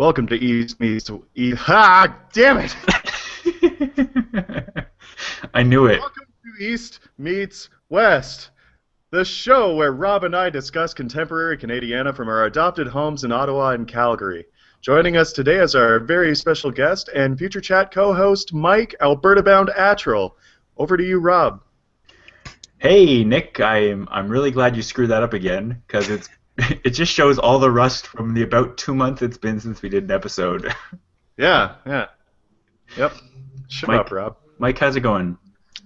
Welcome to East Meets East. Ha! Damn it! I knew it. Welcome to East Meets West, the show where Rob and I discuss contemporary Canadiana from our adopted homes in Ottawa and Calgary. Joining us today is our very special guest and future chat co-host, Mike, Alberta-bound Attrell. Over to you, Rob. Hey, Nick, I'm really glad you screwed that up again, because it just shows all the rust from the about 2 months it's been since we did an episode. Yeah. Yep. Shut Mike, up, Rob. Mike, how's it going?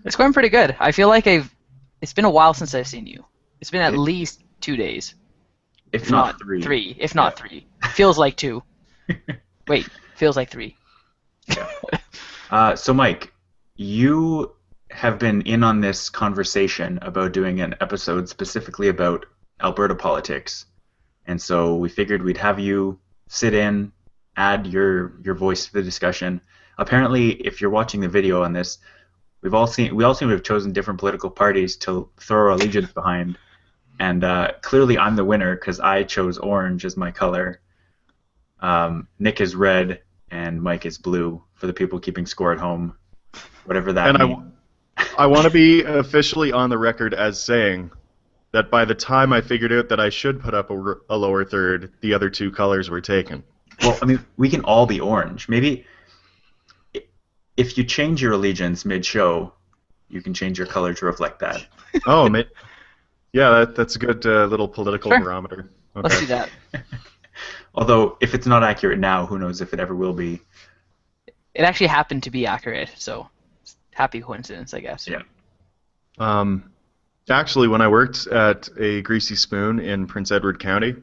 It's going pretty good. I feel like it's been a while since I've seen you. It's been at least 2 days. If not three. 3, if not 3. Feels like 2. Wait, feels like 3. Yeah. So, Mike, you have been in on this conversation about doing an episode specifically about Alberta politics, and so we figured we'd have you sit in, add your voice to the discussion. Apparently, if you're watching the video on this, we all seem to have chosen different political parties to throw our allegiance behind, and clearly I'm the winner because I chose orange as my color. Nick is red, and Mike is blue for the people keeping score at home, whatever that means. I want to be officially on the record as saying that by the time I figured out that I should put up a lower third, the other two colors were taken. Well, I mean, we can all be orange. Maybe if you change your allegiance mid-show, you can change your color to reflect that. Oh, yeah, that's a good little political Sure. barometer. Okay. Let's do that. Although, if it's not accurate now, who knows if it ever will be. It actually happened to be accurate, so happy coincidence, I guess. Yeah. Actually, when I worked at a Greasy Spoon in Prince Edward County,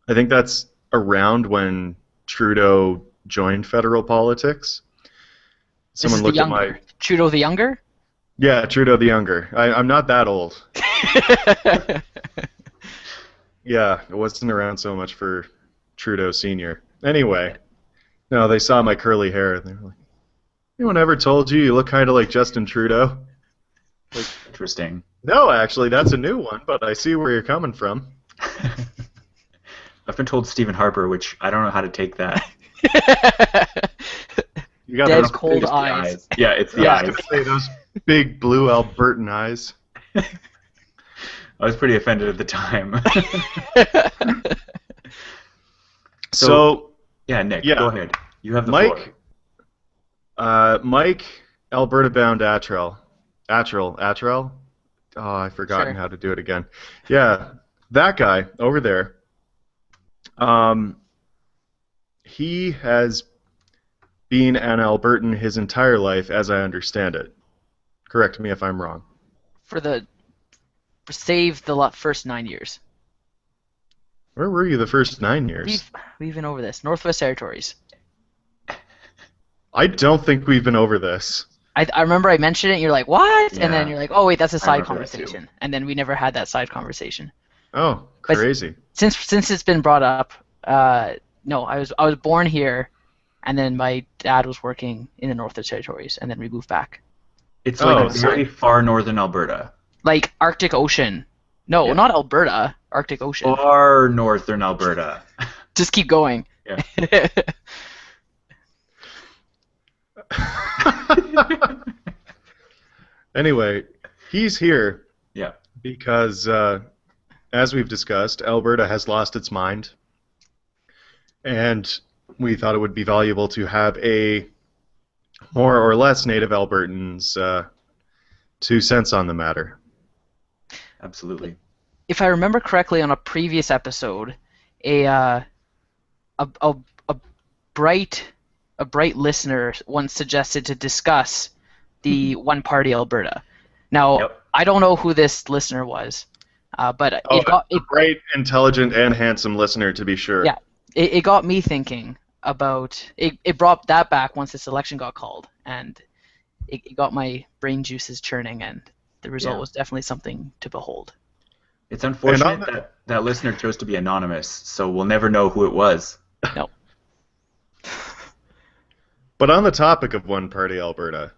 I think that's around when Trudeau joined federal politics. Someone looked at my... Trudeau the Younger? Yeah, Trudeau the Younger. I'm not that old. Yeah, I wasn't around so much for Trudeau Senior. Anyway, no, they saw my curly hair and they were like, "Anyone ever told you look kind of like Justin Trudeau?" Like, Interesting. no, actually, that's a new one, but I see where you're coming from. I've been told Stephen Harper, which I don't know how to take that. You got Dead those, cold It's the eyes. Yeah, it's the I eyes. was gonna say, those big blue Albertan eyes. I was pretty offended at the time. So yeah, Nick, yeah. go ahead. You have the floor. Mike, Alberta-bound Attrell. Attrell? Oh, I've forgotten Sure. how to do it again. Yeah, that guy over there. He has been an Albertan his entire life, as I understand it. Correct me if I'm wrong. Save the first 9 years. Where were you the first 9 years? We've been over this. Northwest Territories. I don't think we've been over this. I remember I mentioned it, and you're like, what? And then Yeah. you're like, oh, wait, that's a side remember that too. conversation. And then we never had that side conversation. Oh, But- crazy. Since it's been brought up, no, I was born here, and then my dad was working in the Northwest Territories, and then we moved back. It's Oh, like so- very far northern Alberta. Like Arctic Ocean. No, Yeah. not Alberta. Arctic Ocean. Far northern Alberta. Just keep going. Yeah. Anyway, he's here Yeah. because, as we've discussed, Alberta has lost its mind, and we thought it would be valuable to have a more or less native Albertan's 2 cents on the matter. Absolutely. If I remember correctly, on a previous episode, a bright listener once suggested to discuss the one-party Alberta. Now, Yep. I don't know who this listener was, but Oh, it a great, intelligent, and handsome listener, to be sure. Yeah. it got me thinking about it brought that back once this election got called, and it got my brain juices churning, and the result Yeah. was definitely something to behold. It's unfortunate And on that that listener chose to be anonymous, so we'll never know who it was. No. But on the topic of one-party Alberta,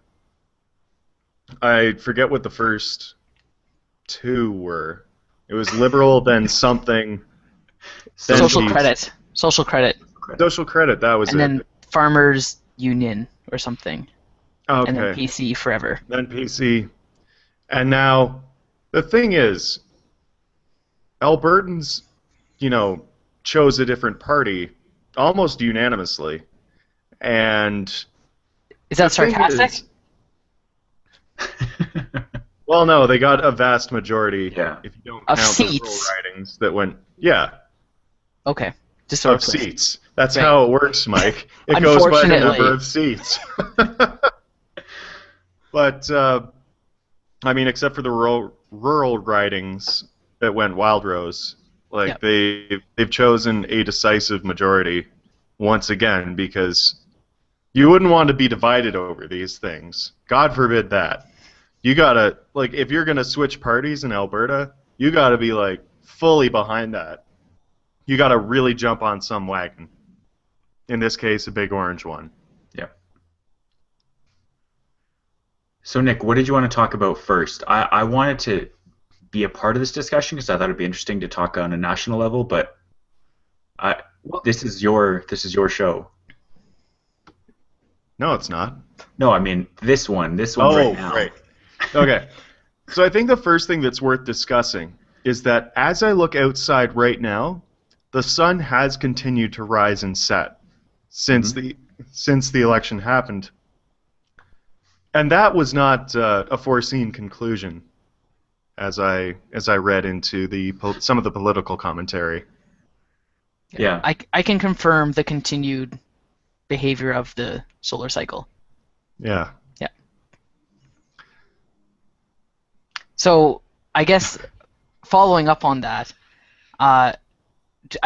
I forget what the first 2 were. It was liberal, then something. Then Social peace. credit. Social credit. Social credit, that was And it. then Farmers Union or something. And then Okay. PC forever. Then PC. And now, the thing is, Albertans, chose a different party almost unanimously. And Is the that thing sarcastic? is, well, no, they got a vast majority, Yeah. if you don't Of count the rural seats. ridings that went, yeah, Okay. Just so of we're clear. seats. That's Right. how it works, Mike. It goes by the number Unfortunately. of seats. But, I mean, except for the rural ridings that went Wild Rose, like Yep. they've chosen a decisive majority once again because you wouldn't want to be divided over these things. God forbid that. You gotta, like, if you're gonna switch parties in Alberta, you gotta be, like, fully behind that. You gotta really jump on some wagon. In this case, a big orange one. Yeah. So, Nick, what did you want to talk about first? I wanted to be a part of this discussion because I thought it'd be interesting to talk on a national level, but this is your show. No, it's not. No, I mean this one right now. Right. Okay. So I think the first thing that's worth discussing is that as I look outside right now, the sun has continued to rise and set since the election happened. And that was not a foreseen conclusion, as I read into some of the political commentary. Yeah. I can confirm the continued behavior of the solar cycle. Yeah. Yeah. So I guess following up on that, I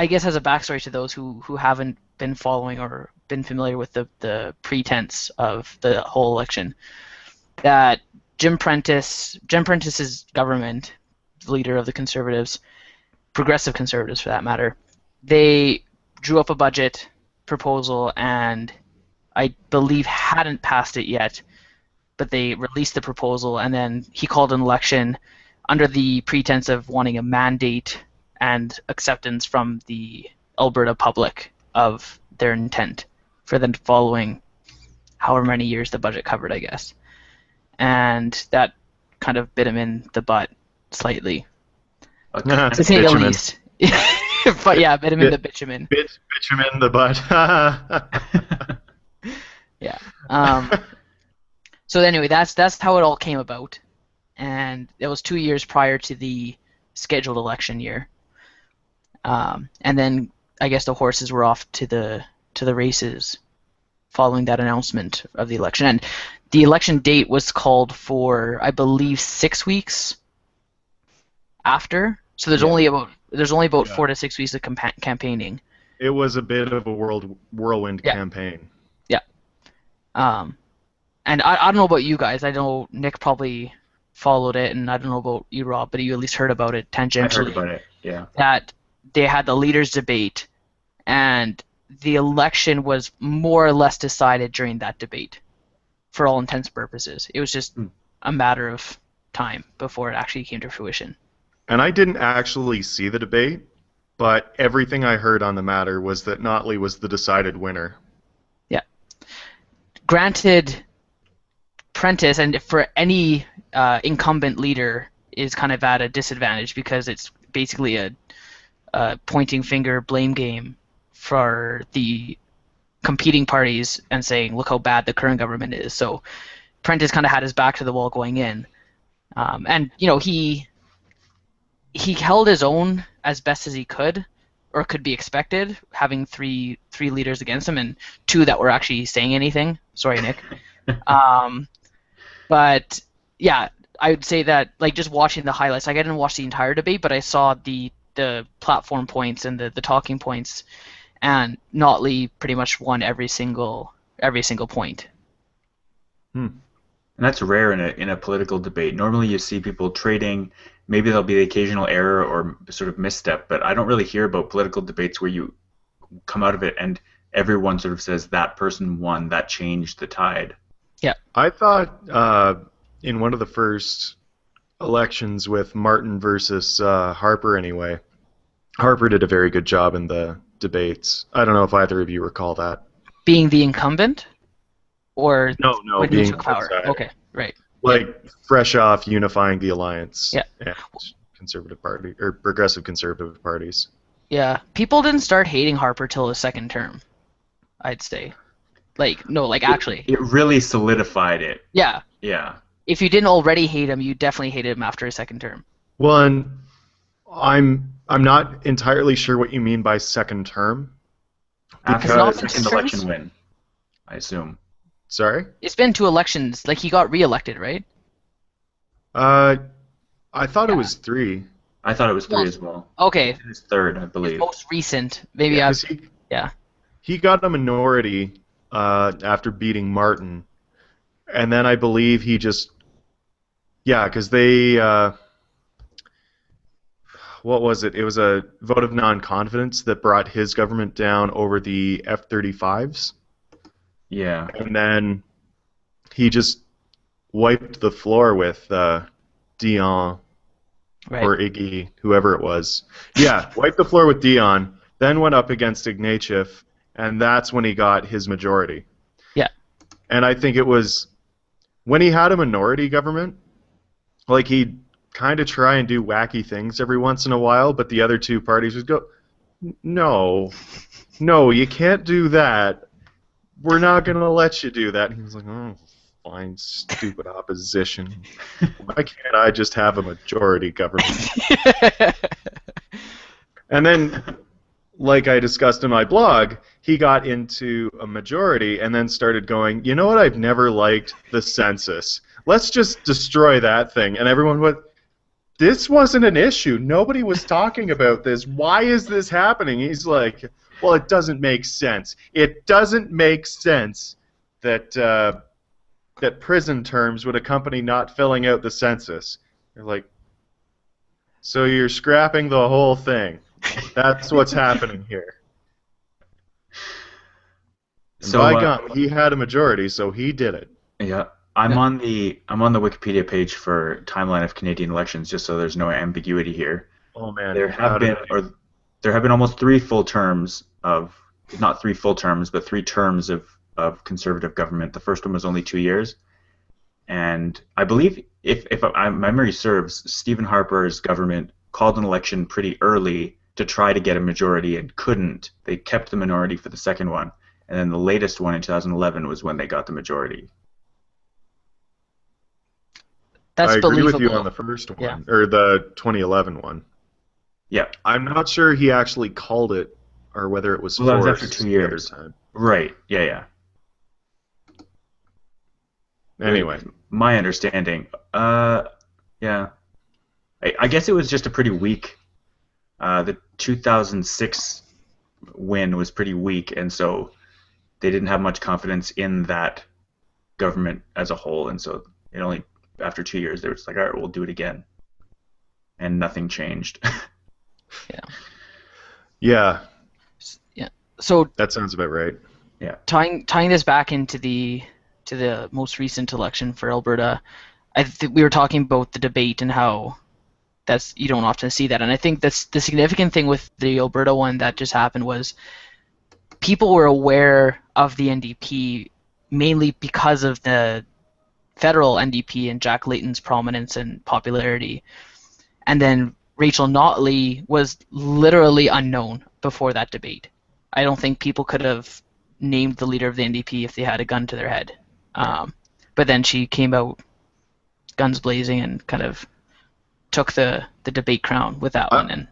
guess as a backstory to those who haven't been following or been familiar with the pretense of the whole election, that Jim Prentice's government, the leader of the Conservatives, progressive Conservatives for that matter, they drew up a budget proposal and I believe hadn't passed it yet, but they released the proposal and then he called an election under the pretense of wanting a mandate and acceptance from the Alberta public of their intent for the following however many years the budget covered, I guess. And that kind of bit him in the butt slightly, to say the Bitumen. least. But yeah, bit him in the bitumen. Bitumen the butt. Yeah. So anyway, that's how it all came about, and it was 2 years prior to the scheduled election year. And then I guess the horses were off to the races following that announcement of the election. And the election date was called for, I believe, 6 weeks after. So there's only about 4 to 6 weeks of campaigning. It was a bit of a whirlwind campaign. Yeah. And I don't know about you guys. I know Nick probably followed it, and I don't know about you, Rob, but you at least heard about it tangentially. I heard about it, yeah. That they had the leaders' debate, and the election was more or less decided during that debate, for all intents and purposes. It was just a matter of time before it actually came to fruition. And I didn't actually see the debate, but everything I heard on the matter was that Notley was the decided winner. Yeah. Granted, Prentice, and for any incumbent leader, is kind of at a disadvantage because it's basically a pointing finger blame game for the competing parties and saying, look how bad the current government is. So Prentice kind of had his back to the wall going in. And, he held his own as best as he could, or could be expected, having three leaders against him and 2 that were actually saying anything. Sorry, Nick. But yeah, I would say that, like, just watching the highlights, like, I didn't watch the entire debate, but I saw the platform points and the talking points, and Notley pretty much won every single point. And that's rare in a political debate. Normally you see people trading. Maybe there'll be the occasional error or sort of misstep, but I don't really hear about political debates where you come out of it and everyone sort of says that person won, that changed the tide. Yeah. I thought in one of the first elections with Martin versus Harper anyway, Harper did a very good job in the debates. I don't know if either of you recall that. Being the incumbent, or No, when he being took power. outside. Okay, right. Like fresh off unifying the alliance Yeah. and conservative party or progressive conservative parties. Yeah, people didn't start hating Harper till his second term, I'd say. Actually. It really solidified it. Yeah. Yeah. If you didn't already hate him, you definitely hated him after his second term. Well, and I'm not entirely sure what you mean by second term. After It's not the been second 2 election terms? win, I assume. Sorry? It's been 2 elections. Like, he got reelected, right? I thought it was 3. I thought it was 3 Well, as well. Okay, His third, I his believe. most recent. Maybe Yeah, I... 'cause Yeah. he got a minority after beating Martin, and then I believe he just because they what was it? It was a vote of non-confidence that brought his government down over the F-35s, Yeah. and then he just wiped the floor with Dion Right. or Iggy, whoever it was. Yeah, wiped the floor with Dion, then went up against Ignatieff, and that's when he got his majority. Yeah. And I think it was when he had a minority government, like he'd kind of try and do wacky things every once in a while, but the other two parties would go, no, you can't do that. We're not going to let you do that. And he was like, oh, fine, stupid opposition. Why can't I just have a majority government? And then, like I discussed in my blog, he got into a majority and then started going, you know what, I've never liked the census. Let's just destroy that thing. And everyone went, this wasn't an issue. Nobody was talking about this. Why is this happening? He's like, well, it doesn't make sense. It doesn't make sense that that prison terms would accompany not filling out the census. You're like, so you're scrapping the whole thing. That's what's happening here. And So, by gum, he had a majority, so he did it. yeah, I'm on the Wikipedia page for timeline of Canadian elections, just so there's no ambiguity here. Oh man, There have been almost 3 full terms of, not 3 full terms, but 3 terms of conservative government. The first one was only 2 years, and I believe, if my memory serves, Stephen Harper's government called an election pretty early to try to get a majority and couldn't. They kept the minority for the second one, and then the latest one in 2011 was when they got the majority. That's I agree believable. with you on the first one, Yeah. or the 2011 one. Yeah. I'm not sure he actually called it, or whether it was Well, that was forced after 2 the years. other time. Right. Yeah. Anyway, My understanding. Yeah. I guess it was just a pretty weak. The 2006 win was pretty weak, and so they didn't have much confidence in that government as a whole, and so it only after 2 years they were just like, all right, we'll do it again, and nothing changed. yeah, So that sounds about right. tying this back into the most recent election for Alberta, I think we were talking about the debate and how you don't often see that, and I think that's the significant thing with the Alberta one that just happened was people were aware of the NDP mainly because of the federal NDP and Jack Layton's prominence and popularity, and then Rachel Notley was literally unknown before that debate. I don't think people could have named the leader of the NDP if they had a gun to their head. But then she came out guns blazing and kind of took the debate crown with that one. And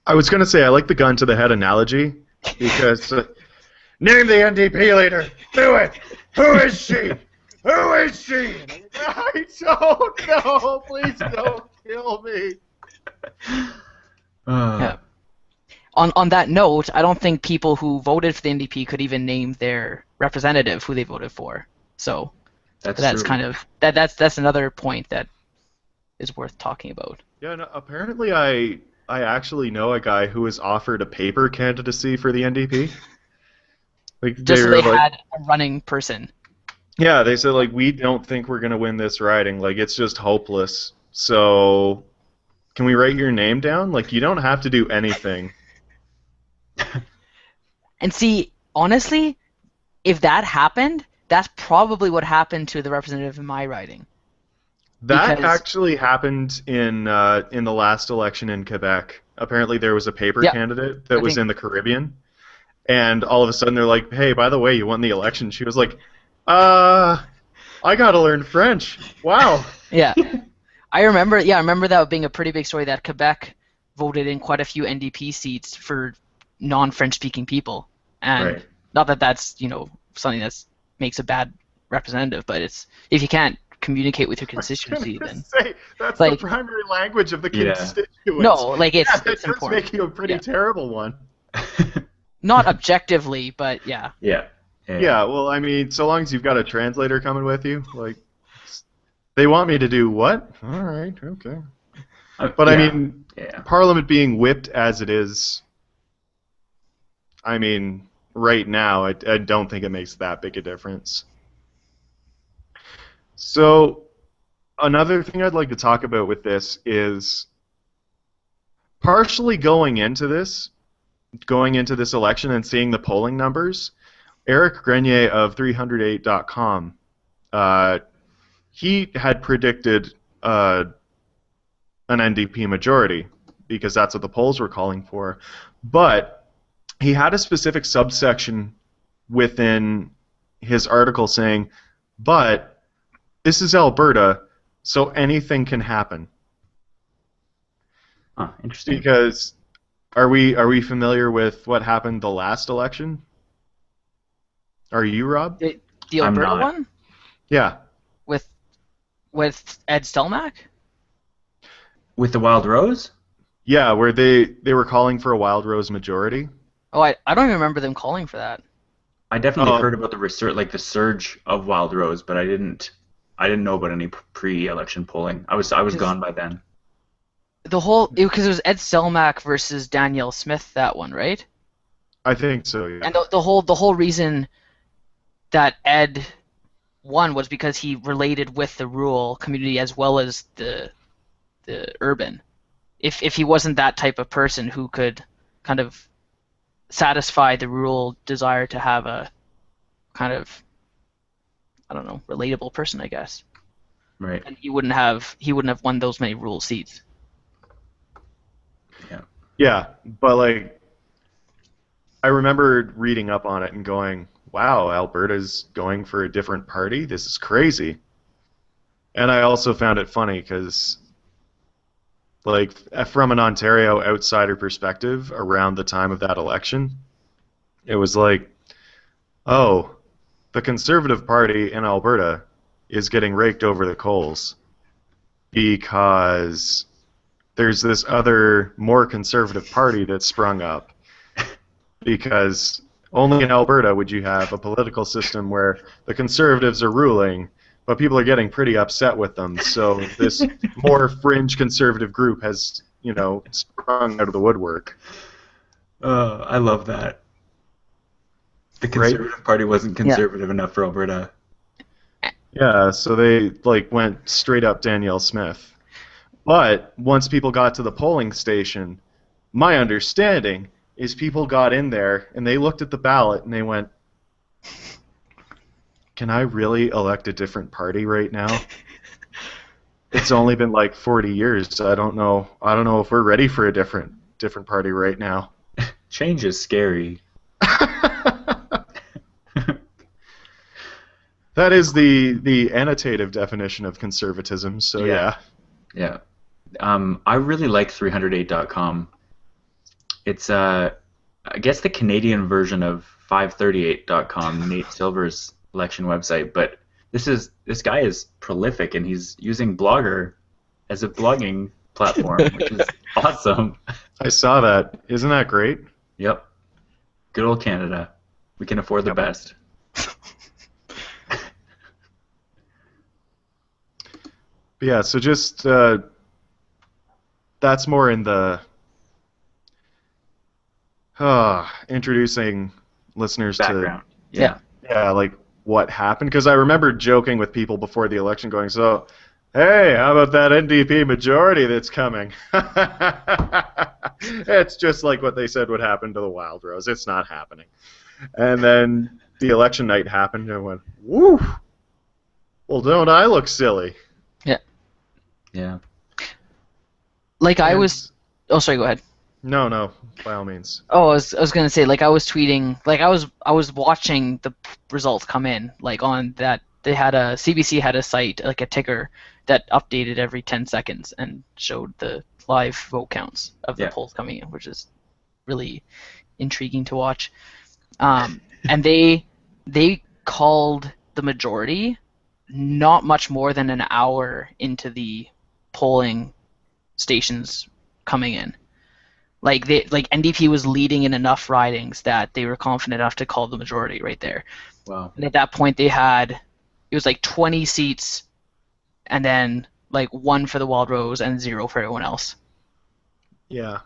I was going to say, I like the gun to the head analogy, because name the NDP leader. Do it. Who is she? Who is she? I don't know. Please don't kill me. yeah. On that note, I don't think people who voted for the NDP could even name their representative who they voted for. So that's true. kind of that's another point that is worth talking about. Yeah, no, apparently I actually know a guy who was offered a paper candidacy for the NDP. Like Just so were they like, had a running person. yeah, they said like, we don't think we're gonna win this riding. Like, it's just hopeless. So can we write your name down? Like, you don't have to do anything. And see, honestly, if that happened, that's probably what happened to the representative in my riding. That Because, actually happened in the last election in Quebec. Apparently, there was a paper yeah, candidate that I was think, in the Caribbean, and all of a sudden they're like, "Hey, by the way, you won the election." She was like, "Uh, I gotta learn French." Wow. yeah. I remember that being a pretty big story that Quebec voted in quite a few NDP seats for non-French speaking people. And Right. not that that's, something that makes a bad representative, but it's if you can't communicate with your I was gonna constituency, then say that's the like primary language of the Yeah. constituents. no, like Yeah, it's that does important. make you a pretty Yeah. terrible one. Not objectively, but yeah. Yeah. Yeah. Yeah, well, I mean, so long as you've got a translator coming with you, like, they want me to do what? All right, okay. But I Yeah. mean, Yeah. Parliament being whipped as it is, I mean, right now, I don't think it makes that big a difference. So, another thing I'd like to talk about with this is partially going into this election and seeing the polling numbers. Eric Grenier of 308.com, he had predicted an NDP majority because that's what the polls were calling for. But he had a specific subsection within his article saying, but this is Alberta, so anything can happen. Huh, interesting. Because are we familiar with what happened the last election? Are you, Rob? The I'm Alberta not. one Yeah. with Ed Stelmach? With the Wild Rose? Yeah, where they were calling for a Wild Rose majority. Oh, I don't even remember them calling for that. I definitely Oh, heard about the surge of Wild Rose, but I didn't know about any pre-election polling. I was Because gone by then. because it was Ed Stelmach versus Danielle Smith, that one, right? I think so, yeah. And the whole reason that Ed won was because he related with the rural community as well as the urban. If he wasn't that type of person who could kind of satisfy the rural desire to have a kind of, I don't know, relatable person, I guess, Right. and he wouldn't have won those many rural seats. Yeah. Yeah, but like I remember reading up on it and going, "Wow, Alberta's going for a different party. This is crazy." And I also found it funny because, like, from an Ontario outsider perspective, around the time of that election, it was like, "Oh, the Conservative Party in Alberta is getting raked over the coals because there's this other more conservative party that's sprung up because only in Alberta would you have a political system where the conservatives are ruling, but people are getting pretty upset with them. So this more fringe conservative group has, sprung out of the woodwork, I love that. The right? Conservative Party wasn't Yeah. conservative enough for Alberta. Yeah, so they went straight up Danielle Smith. But once people got to the polling station, my understanding is people got in there and they looked at the ballot and they went, "Can I really elect a different party right now? It's only been like 40 years. So I don't know if we're ready for a different party right now." Change is scary. That is the annotative definition of conservatism. So Yeah. Yeah. I really like 308.com. It's I guess the Canadian version of 538.com, Nate Silver's election website, but this guy is prolific and he's using Blogger as a blogging platform, which is awesome. I saw that. Isn't that great? Yep. Good old Canada. We can afford the Yep. best. But yeah, so just that's more in the introducing listeners Background. Yeah. to like what happened, because I remember joking with people before the election going, so Hey, how about that NDP majority that's coming? It's just like what they said would happen to the Wild Rose. It's not happening. And then the election night happened, and I went, woo! Well, don't I look silly? Yeah. Yeah. Like I And- was. Oh, sorry. Go ahead. No, by all means. Oh, I was gonna say, like, I was tweeting, like, I was watching the results come in, like, on that they had CBC had a site, like a ticker that updated every 10 seconds and showed the live vote counts of the Yeah. polls coming in, which is really intriguing to watch. And they called the majority not much more than an hour into the polling stations coming in. Like NDP was leading in enough ridings that they were confident enough to call the majority right there. Wow. And at that point they had, it was like 20 seats and then like 1 for the Wild Rose and 0 for everyone else. Yeah.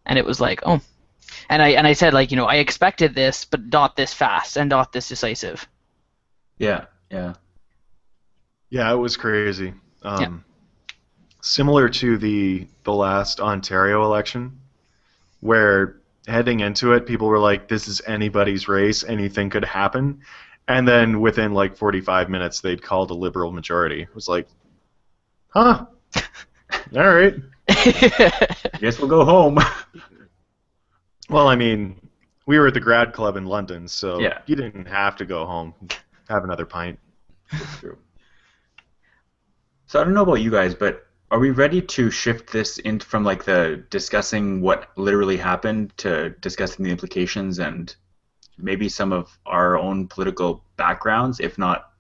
And it was like, oh. And I said, like, I expected this, but not this fast and not this decisive. Yeah. Yeah. Yeah, it was crazy. Yeah. Similar to the last Ontario election, where heading into it, people were like, this is anybody's race, anything could happen. And then within like 45 minutes, they'd called a Liberal majority. It was like, huh, all right. Guess we'll go home. Well, I mean, we were at the grad club in London, so Yeah. you didn't have to go home, have another pint. That's true. So I don't know about you guys, but are we ready to shift this into from like the discussing what literally happened to discussing the implications and maybe some of our own political backgrounds? If not,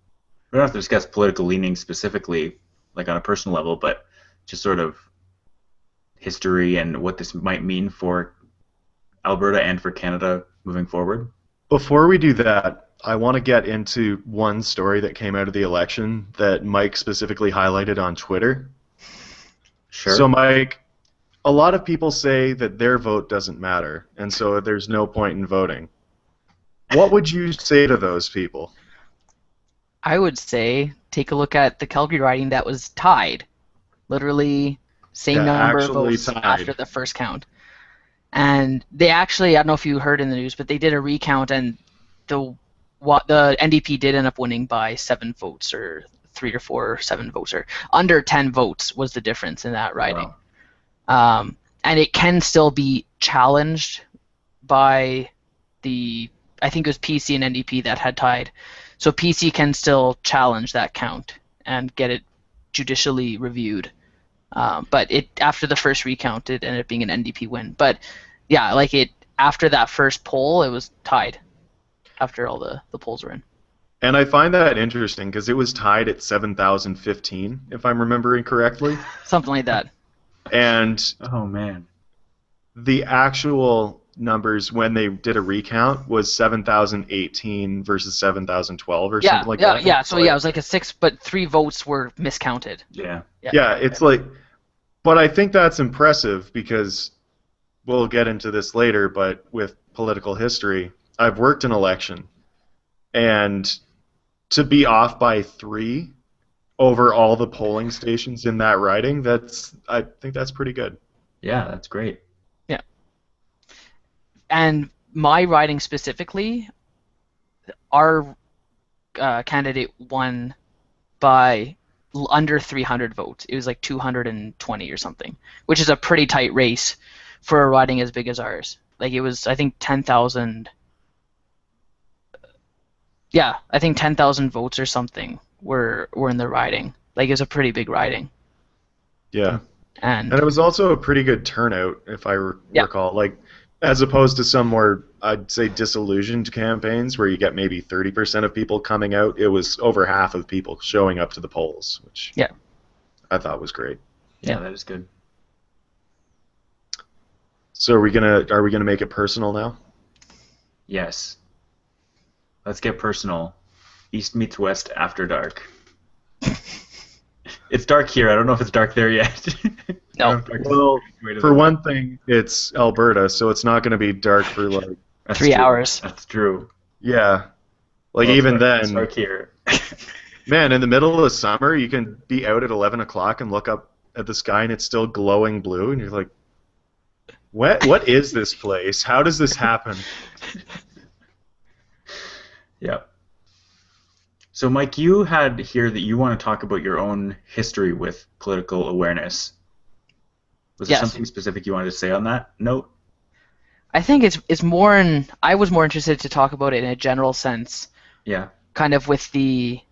we don't have to discuss political leanings specifically, like on a personal level, but just sort of history and what this might mean for Alberta and for Canada moving forward. Before we do that, I want to get into one story that came out of the election that Mike specifically highlighted on Twitter. Sure. So, Mike, a lot of people say that their vote doesn't matter, and so there's no point in voting. What would you say to those people? I would say take a look at the Calgary riding that was tied. Literally same Yeah, number of actually votes tied. after the first count. And they actually, I don't know if you heard in the news, but they did a recount and the NDP did end up winning by 7 votes or 3 or 4 or 7 votes or under 10 votes was the difference in that riding. Wow. And it can still be challenged by I think it was PC and NDP that had tied. So PC can still challenge that count and get it judicially reviewed. But after the first recount, it ended up being an NDP win. But yeah, like after that first poll, it was tied after all the polls were in. And I find that interesting because it was tied at 7,015, if I'm remembering correctly. Something like that. And Oh man. the actual numbers when they did a recount was 7,018 versus 7,012 or something like that. Yeah. So yeah, it was like a 6, but 3 votes were miscounted. Yeah. Yeah, it's like, but I think that's impressive because we'll get into this later, but with political history, I've worked in election, and to be off by 3 over all the polling stations in that riding, I think that's pretty good. Yeah, that's great. Yeah. And my riding specifically, our candidate won by under 300 votes. It was like 220 or something, which is a pretty tight race for a riding as big as ours. Like it was, I think 10,000. Yeah, I think 10,000 votes or something were in the riding. Like it was a pretty big riding. Yeah. And And it was also a pretty good turnout, if I Yeah. recall. Like, as opposed to some more, I'd say, disillusioned campaigns where you get maybe 30% of people coming out, it was over half of people showing up to the polls, which Yeah. I thought was great. Yeah, that is good. So are we gonna make it personal now? Yes. Let's get personal. East meets West after dark. It's dark here. I don't know if it's dark there yet. No. Well, for one thing, it's Alberta, so it's not going to be dark for like That's 3 true. hours. That's true. yeah, like Well, even it's then. dark here. Man, in the middle of summer, you can be out at 11 o'clock and look up at the sky and it's still glowing blue, and you're like, what is this place? How does this happen? Yeah. So, Mike, you had here that you want to talk about your own history with political awareness. Was there Yes. something specific you wanted to say on that note? I think it's more in. I was more interested to talk about it in a general sense, Yeah. kind of with the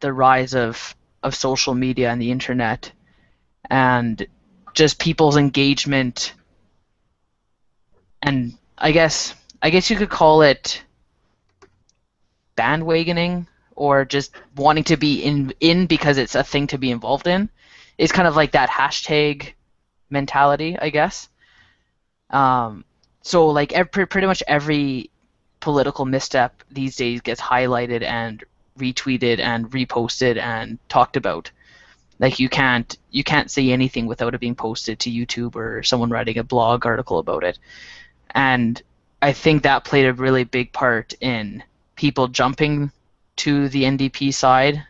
rise of social media and the internet, and just people's engagement, and I guess you could call it bandwagoning, or just wanting to be in because it's a thing to be involved in. It's kind of like that hashtag mentality, I guess. So like pretty much every political misstep these days gets highlighted and retweeted and reposted and talked about. Like you can't say anything without it being posted to YouTube or someone writing a blog article about it. And I think that played a really big part in people jumping to the NDP side,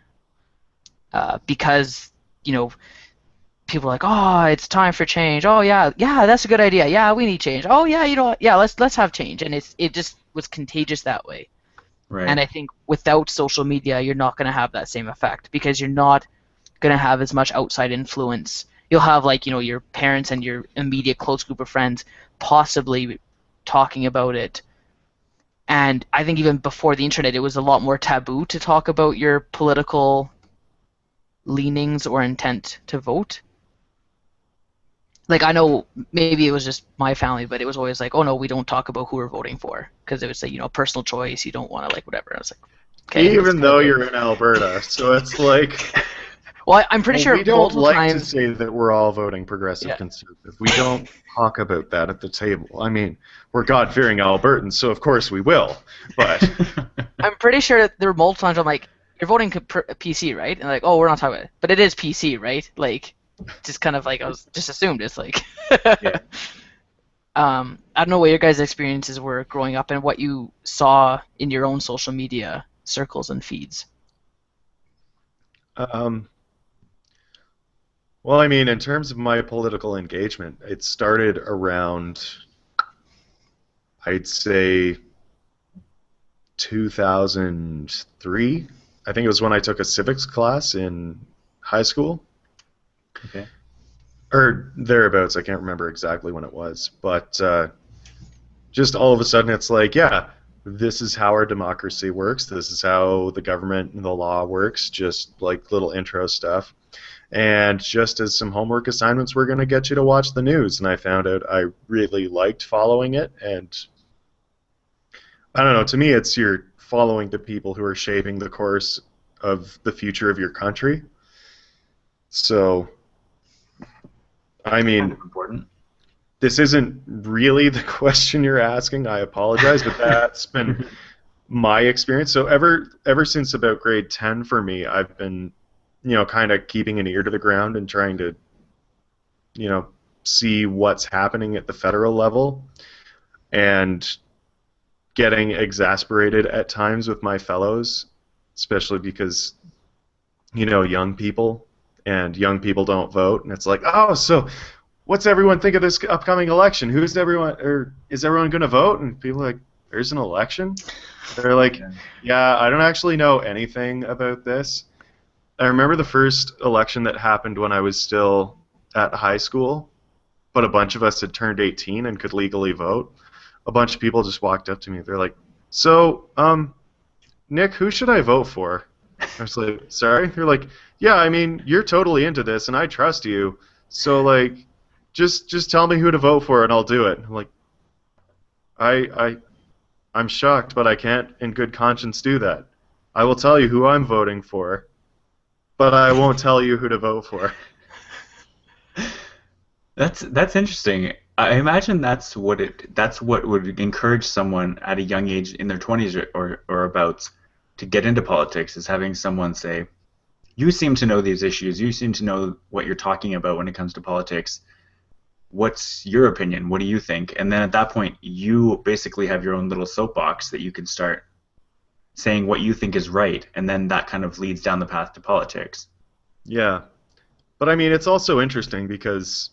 because people are like, oh, it's time for change. Oh yeah, that's a good idea. Yeah, we need change. Oh yeah, yeah, let's have change. And it just was contagious that way. Right. And I think without social media, you're not going to have that same effect, because you're not going to have as much outside influence. You'll have your parents and your immediate close group of friends possibly talking about it. And I think even before the internet, it was a lot more taboo to talk about your political leanings or intent to vote. Like, I know maybe it was just my family, but it was always like, oh no, we don't talk about who we're voting for, because it was a personal choice. You don't want to whatever. I was like, okay. Even though you're in Alberta, so it's like. Well, I'm pretty sure we don't multiple like times. to say that we're all voting progressive Yeah. conservative. We don't talk about that at the table. I mean, we're God-fearing Albertans, so of course we will. But I'm pretty sure that there were multiple times I'm like, you're voting PC, right? And like, oh, we're not talking about it, but it is PC, right? Like, just kind of like I was just assumed it's like. Yeah. I don't know what your guys' experiences were growing up and what you saw in your own social media circles and feeds. well, I mean, in terms of my political engagement, it started around, I'd say, 2003. I think it was when I took a civics class in high school. Okay. Or thereabouts. I can't remember exactly when it was. But just all of a sudden it's like, yeah, this is how our democracy works. This is how the government and the law works, just like little intro stuff. And just as some homework assignments, we're going to get you to watch the news. And I found out I really liked following it. And I don't know, to me it's you're following the people who are shaping the course of the future of your country. So, I mean, Kind of important. this isn't really the question you're asking. I apologize, but that's been my experience. So ever since about grade 10 for me, I've been, kind of keeping an ear to the ground and trying to, see what's happening at the federal level, and getting exasperated at times with my fellows, especially because, young people, and young people don't vote, and it's like, oh, so what's everyone think of this upcoming election? Is everyone going to vote? And people are like, there's an election? They're like, yeah, I don't actually know anything about this. I remember the first election that happened when I was still at high school, but a bunch of us had turned 18 and could legally vote. A bunch of people just walked up to me. They're like, so, Nick, who should I vote for? I was like, sorry? They're like, yeah, I mean, you're totally into this, and I trust you, so, like, just tell me who to vote for, and I'll do it. I'm like, I'm shocked, but I can't in good conscience do that. I will tell you who I'm voting for, but I won't tell you who to vote for. That's interesting. I imagine that's what would encourage someone at a young age in their 20s or abouts to get into politics, is having someone say, you seem to know these issues, you seem to know what you're talking about when it comes to politics. What's your opinion? What do you think? And then at that point, you basically have your own little soapbox that you can start saying what you think is right, and then that kind of leads down the path to politics. Yeah. But I mean, it's also interesting because,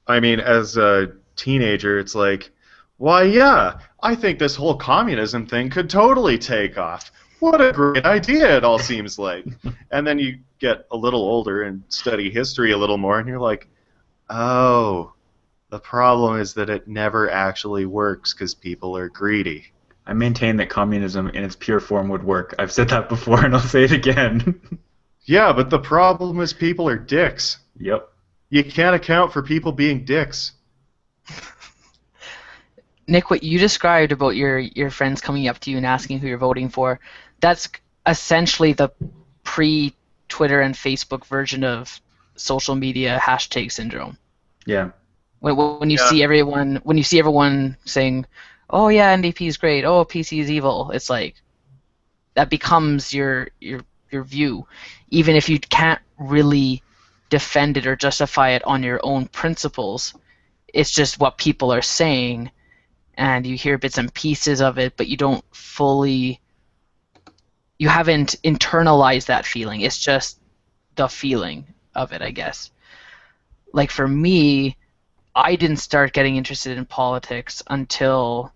I mean, as a teenager, it's like, why, yeah, I think this whole communism thing could totally take off. What a great idea it all seems like. And then you get a little older and study history a little more, and you're like, oh, the problem is that it never actually works because people are greedy. I maintain that communism in its pure form would work. I've said that before, and I'll say it again. Yeah, but the problem is people are dicks. Yep. You can't account for people being dicks. Nick, what you described about your friends coming up to you and asking who you're voting for, that's essentially the pre-Twitter and Facebook version of social media hashtag syndrome. Yeah. When you see everyone saying, "Oh yeah, NDP is great. Oh, PC is evil," it's like that becomes your view, even if you can't really defend it or justify it on your own principles. It's just what people are saying, and you hear bits and pieces of it, but you haven't internalized that feeling. It's just the feeling of it, I guess. Like for me, I didn't start getting interested in politics until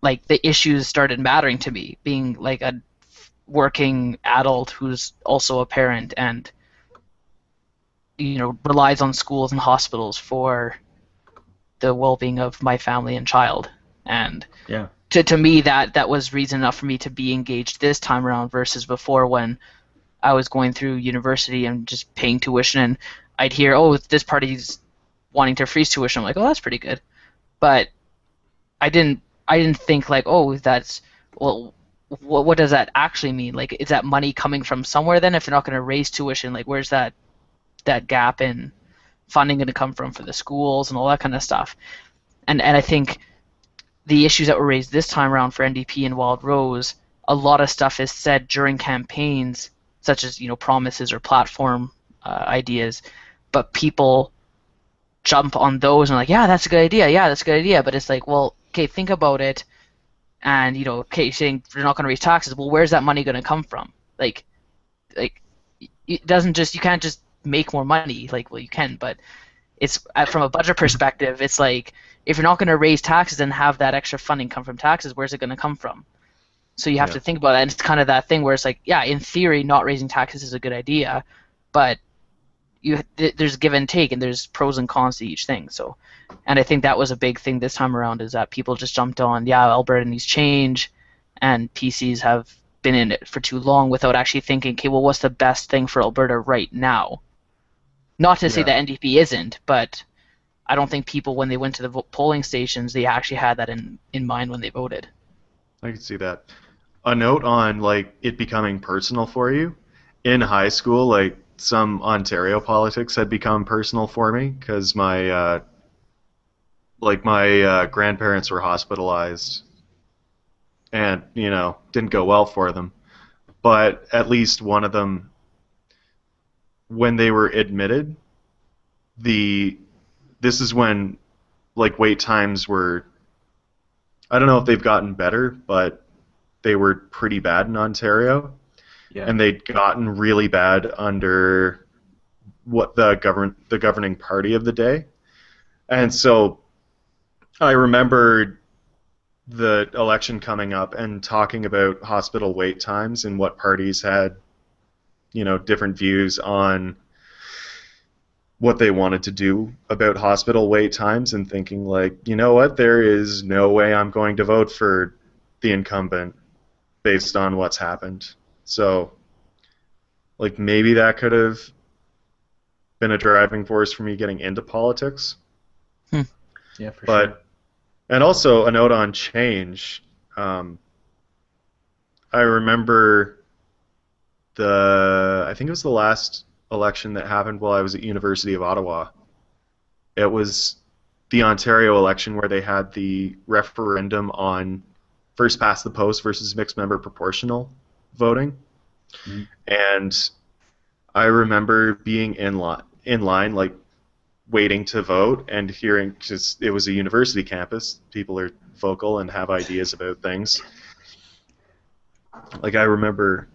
like the issues started mattering to me, being like a working adult who's also a parent and relies on schools and hospitals for the well-being of my family and child. And Yeah. to me that was reason enough for me to be engaged this time around versus before when I was going through university and just paying tuition and I'd hear, oh, this party's wanting to freeze tuition. I'm like, oh, that's pretty good. But I didn't think like, oh, that's, well, what does that actually mean? Like, is that money coming from somewhere then? If they're not going to raise tuition, like, where's that gap in funding going to come from for the schools and all that kind of stuff? And I think the issues that were raised this time around for NDP and Wild Rose, a lot of stuff is said during campaigns, such as promises or platform ideas, but people jump on those and like, yeah, that's a good idea. Yeah, that's a good idea. But it's like, well, okay, think about it. And okay, saying you're not going to raise taxes. Well, where's that money going to come from? Like, it doesn't just, you can't just make more money. Like, well, you can, but it's from a budget perspective. It's like if you're not going to raise taxes and have that extra funding come from taxes, where's it going to come from? So you have to think about that. And it's kind of that thing where it's like, yeah, in theory, not raising taxes is a good idea, but there's give and take, and there's pros and cons to each thing. So, and I think that was a big thing this time around is that people just jumped on, yeah, Alberta needs change, and PCs have been in it for too long without actually thinking, okay, well, what's the best thing for Alberta right now? Not to say that NDP isn't, but I don't think people, when they went to the polling stations, they actually had that in mind when they voted. I can see that. A note on like it becoming personal for you. In high school, like some Ontario politics had become personal for me because my grandparents were hospitalized and didn't go well for them. But at least one of them, when they were admitted, this is when like wait times were, I don't know if they've gotten better, but they were pretty bad in Ontario. Yeah. And they'd gotten really bad under what the governing party of the day. And so I remember the election coming up and talking about hospital wait times and what parties had, different views on what they wanted to do about hospital wait times, and thinking like, you know what, there is no way I'm going to vote for the incumbent based on what's happened. So, like, maybe that could have been a driving force for me getting into politics. Yeah, for sure. And also a note on change. I remember I think it was the last election that happened while I was at University of Ottawa. It was the Ontario election where they had the referendum on first past the post versus mixed member proportional voting. Mm-hmm. And I remember being in line, like waiting to vote and hearing, because it was a university campus, people are vocal and have ideas about things. like I remember,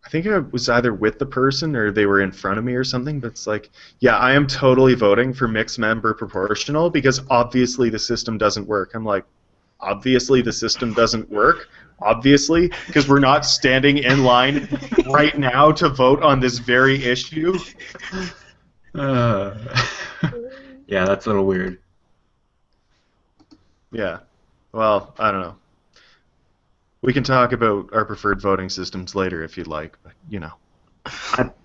I think I was either with the person or they were in front of me or something, but it's like, yeah, I am totally voting for mixed member proportional because obviously the system doesn't work. I'm like, obviously the system doesn't work? Obviously, because we're not standing in line right now to vote on this very issue. Uh, yeah, that's a little weird. Yeah. Well, I don't know. We can talk about our preferred voting systems later if you'd like, but you know.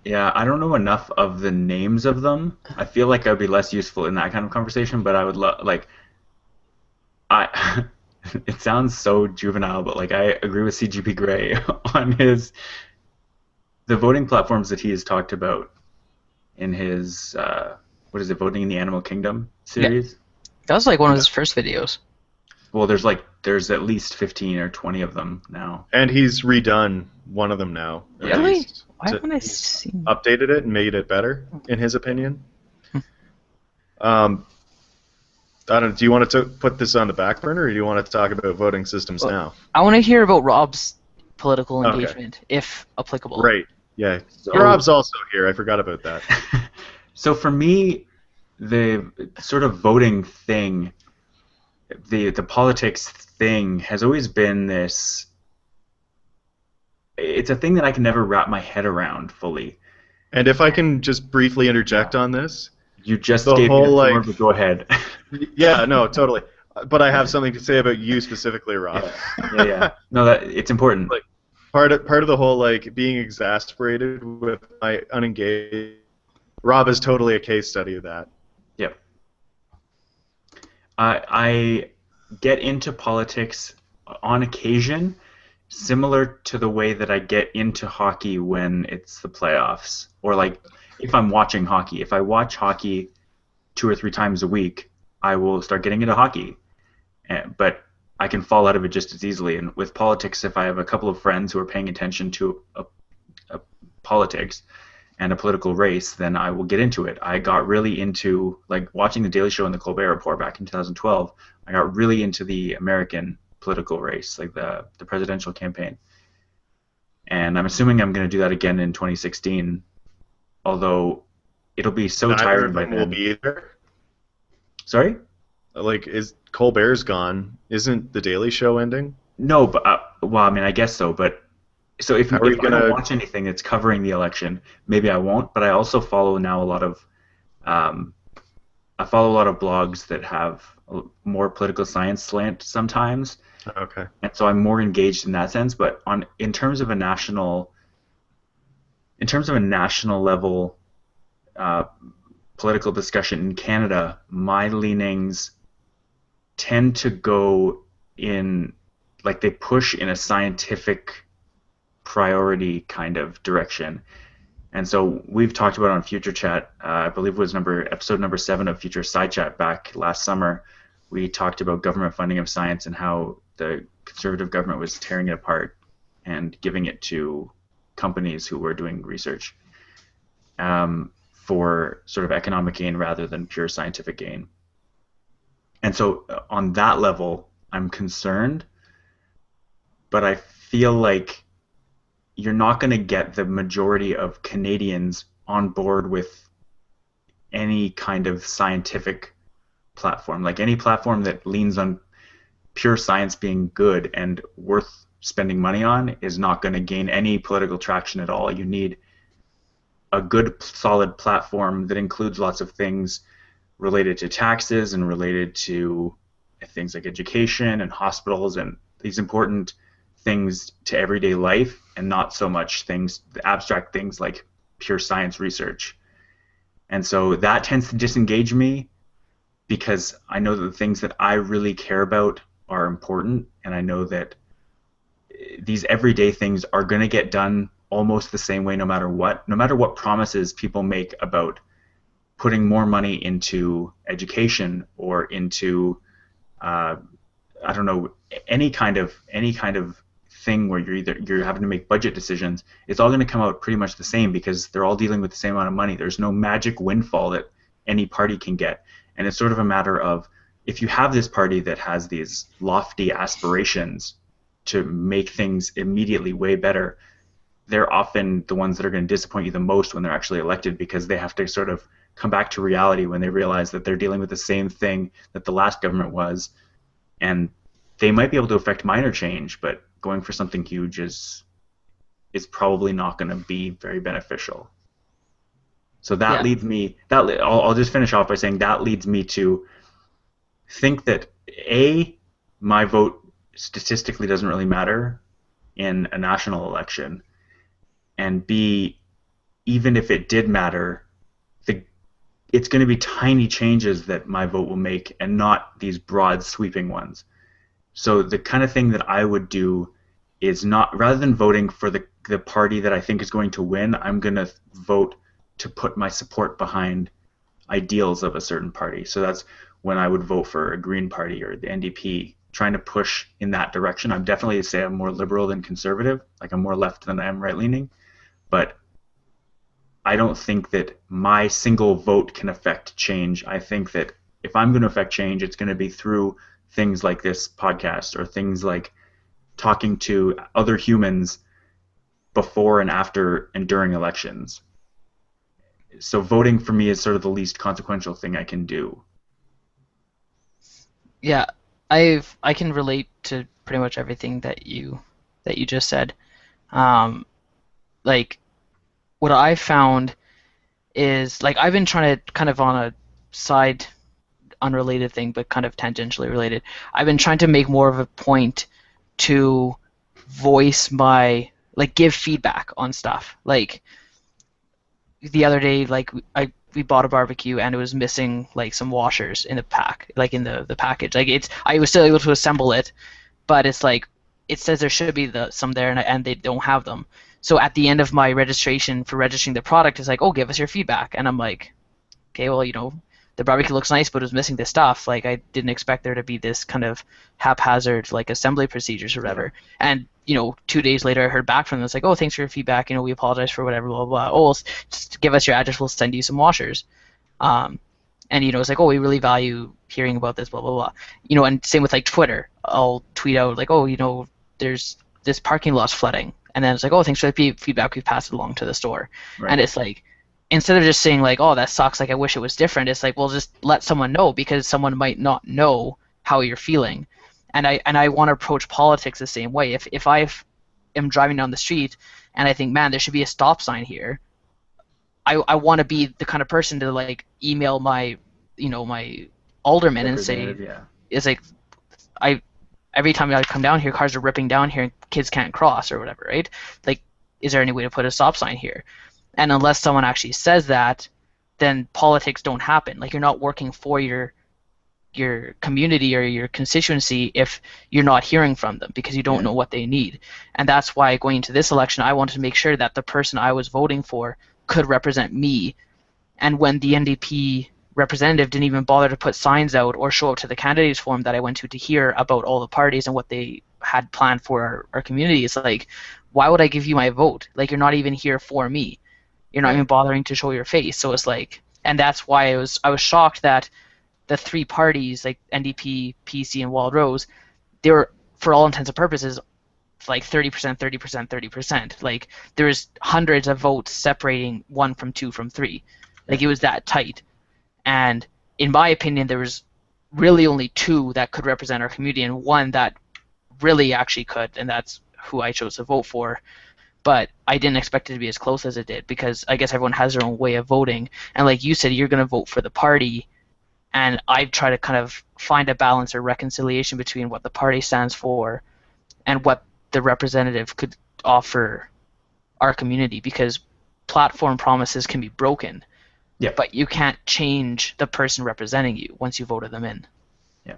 Yeah, I don't know enough of the names of them. I feel like I'd be less useful in that kind of conversation, but I would love, like, I. It sounds so juvenile, but like I agree with CGP Grey on the voting platforms that he has talked about in his what is it, Voting in the Animal Kingdom series? That was like one of his first videos. Well, there's at least 15 or 20 of them now. And he's redone one of them now. Really? Why haven't I seen? Updated it and made it better, in his opinion. I don't. Do you want to put this on the back burner, or do you want to talk about voting systems now? I want to hear about Rob's political engagement, if applicable. Right. Yeah. So, Rob's also here. I forgot about that. So for me, the sort of voting thing, the politics thing has always been this. It's a thing that I can never wrap my head around fully. And if I can just briefly interject on this. You just the gave whole, me the floor, like, but go ahead. Yeah, no, totally. But I have something to say about you specifically, Rob. Yeah. No, it's important. Like, part of the whole, like, being exasperated with my unengaged. Rob is totally a case study of that. Yep. I get into politics on occasion, similar to the way that I get into hockey when it's the playoffs, or like if I'm watching hockey. If I watch hockey 2 or 3 times a week, I will start getting into hockey. But I can fall out of it just as easily. And with politics, if I have a couple of friends who are paying attention to a politics and a political race, then I will get into it. I got really into, like, watching The Daily Show and The Colbert Report back in 2012. I got really into the American political race, like the presidential campaign. And I'm assuming I'm going to do that again in 2016, although it'll be so tiring by then. Will be there. Sorry? Like, is Colbert's gone? Isn't The Daily Show ending? No, but well, I mean, I guess so. But so if I don't watch anything that's covering the election, maybe I won't. But I also follow now a lot of blogs that have more political science slant sometimes. Okay. And so I'm more engaged in that sense. But in terms of a national level political discussion in Canada, my leanings tend to go in, like, they push in a scientific priority kind of direction. And so we've talked about on Future Chat, I believe it was episode number 7 of Future Side Chat back last summer, we talked about government funding of science and how the Conservative government was tearing it apart and giving it to companies who were doing research for sort of economic gain rather than pure scientific gain. And so on that level, I'm concerned, but I feel like you're not going to get the majority of Canadians on board with any kind of scientific platform. Like, any platform that leans on pure science being good and worth spending money on is not going to gain any political traction at all. You need a good, solid platform that includes lots of things related to taxes and related to things like education and hospitals and these important things to everyday life, and not so much the abstract things like pure science research. And so that tends to disengage me, because I know that the things that I really care about are important, and I know that these everyday things are going to get done almost the same way no matter what promises people make about putting more money into education or into I don't know, any kind of thing where you're having to make budget decisions. It's all going to come out pretty much the same, because they're all dealing with the same amount of money. There's no magic windfall that any party can get, and it's sort of a matter of, if you have this party that has these lofty aspirations to make things immediately way better, they're often the ones that are going to disappoint you the most when they're actually elected, because they have to sort of come back to reality when they realize that they're dealing with the same thing that the last government was, and they might be able to affect minor change, but going for something huge is probably not going to be very beneficial. So that leads me. I'll just finish off by saying that leads me to think that my vote statistically doesn't really matter in a national election, and B, even if it did matter, it's going to be tiny changes that my vote will make, and not these broad sweeping ones. So the kind of thing that I would do is not, rather than voting for the party that I think is going to win, I'm going to vote to put my support behind ideals of a certain party. So that's when I would vote for a Green Party or the NDP, trying to push in that direction. I'm definitely say I'm more liberal than conservative, like I'm more left than I am right-leaning, but I don't think that my single vote can affect change. I think that if I'm going to affect change, it's going to be through things like this podcast, or things like talking to other humans before and after and during elections. So voting for me is sort of the least consequential thing I can do. Yeah, I can relate to pretty much everything that you just said. Like, what I found is, like, I've been trying to, kind of on a side, unrelated thing, but kind of tangentially related, I've been trying to make more of a point to voice my, like, give feedback on stuff. Like, the other day, like, we bought a barbecue and it was missing, like, some washers in the pack, like in the package. Like, I was still able to assemble it, but it's like, it says there should be some there, and they don't have them. So at the end of my registration for registering the product, it's like, oh, give us your feedback. And I'm like, okay, well, the barbecue looks nice, but it was missing this stuff. Like, I didn't expect there to be this kind of haphazard, like, assembly procedures or whatever. And, 2 days later, I heard back from them. It's like, oh, thanks for your feedback. We apologize for whatever, blah, blah, blah. Oh, well, just give us your address. We'll send you some washers. And, it's like, oh, we really value hearing about this, blah, blah, blah. And same with, like, Twitter. I'll tweet out, like, oh, there's this parking lot's flooding. And then it's like, oh, thanks for the feedback. We've passed it along to the store. Right. And it's like, instead of just saying, like, oh, that sucks, like, I wish it was different, it's like, well, just let someone know, because someone might not know how you're feeling. And I want to approach politics the same way. If I am driving down the street and I think, man, there should be a stop sign here, I want to be the kind of person to, like, email my alderman and say, it's like, every time I come down here, cars are ripping down here and kids can't cross or whatever, right? Like, is there any way to put a stop sign here? And unless someone actually says that, then politics don't happen. Like, you're not working for your community or your constituency if you're not hearing from them, because you don't know what they need. And that's why, going into this election, I wanted to make sure that the person I was voting for could represent me. And when the NDP representative didn't even bother to put signs out or show up to the candidates forum that I went to hear about all the parties and what they had planned for our community, it's like, why would I give you my vote? Like, you're not even here for me. You're not even bothering to show your face. So it's like, and that's why I was shocked that the three parties, like NDP, PC, and Wild Rose, they were, for all intents and purposes, like 30%, 30%, 30%. Like, there was hundreds of votes separating 1 from 2 from 3. Like, it was that tight. And in my opinion, there was really only 2 that could represent our community, and 1 that really actually could, and that's who I chose to vote for. But I didn't expect it to be as close as it did, because I guess everyone has their own way of voting. And like you said, you're going to vote for the party, and I try to kind of find a balance or reconciliation between what the party stands for and what the representative could offer our community, because platform promises can be broken, but you can't change the person representing you once you voted them in. Yeah.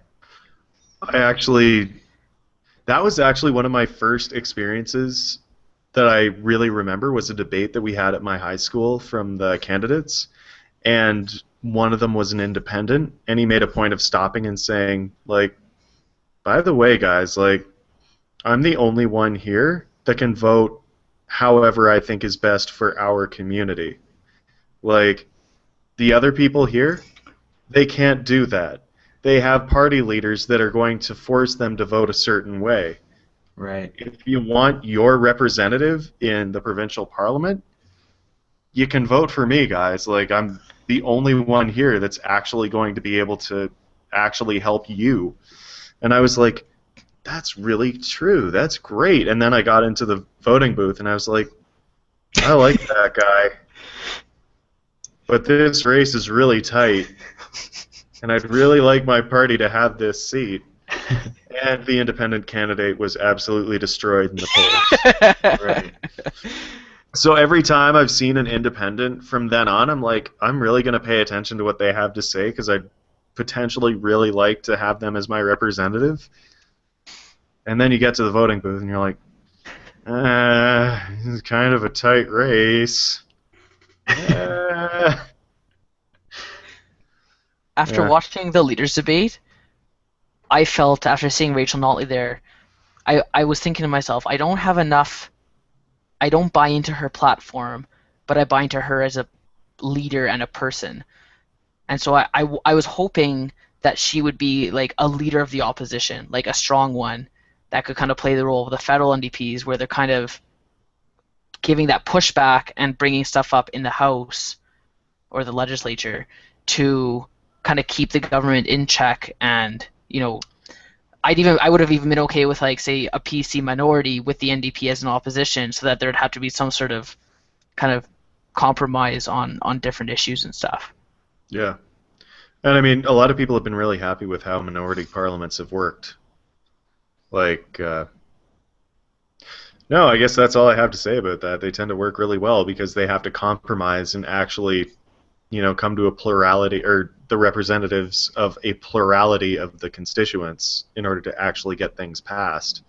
That was actually one of my first experiences that I really remember, was a debate that we had at my high school from the candidates, and one of them was an independent, and he made a point of stopping and saying, like, by the way, guys, like, I'm the only one here that can vote however I think is best for our community. Like, the other people here, they can't do that. They have party leaders that are going to force them to vote a certain way. Right. If you want your representative in the provincial parliament, you can vote for me, guys. Like, I'm the only one here that's actually going to be able to actually help you. And I was like, that's really true. That's great. And then I got into the voting booth and I was like, I like that guy. But this race is really tight. And I'd really like my party to have this seat. And the independent candidate was absolutely destroyed in the polls. Right. So every time I've seen an independent from then on, I'm like, I'm really going to pay attention to what they have to say because I'd potentially really like to have them as my representative. And then you get to the voting booth and you're like, it's kind of a tight race. After Yeah. watching the leaders debate, I felt, after seeing Rachel Notley there, I was thinking to myself, I don't have enough. I don't buy into her platform, but I buy into her as a leader and a person. And so I was hoping that she would be like a leader of the opposition, like a strong one that could kind of play the role of the federal NDPs, where they're kind of giving that pushback and bringing stuff up in the House or the legislature to kind of keep the government in check. And I would have even been okay with, like, say, a PC minority with the NDP as an opposition, so that there'd have to be some sort of kind of compromise on different issues and stuff. Yeah. And I mean, a lot of people have been really happy with how minority parliaments have worked. Like, no, I guess that's all I have to say about that. They tend to work really well because they have to compromise and actually, come to a plurality, or the representatives of a plurality of the constituents in order to actually get things passed.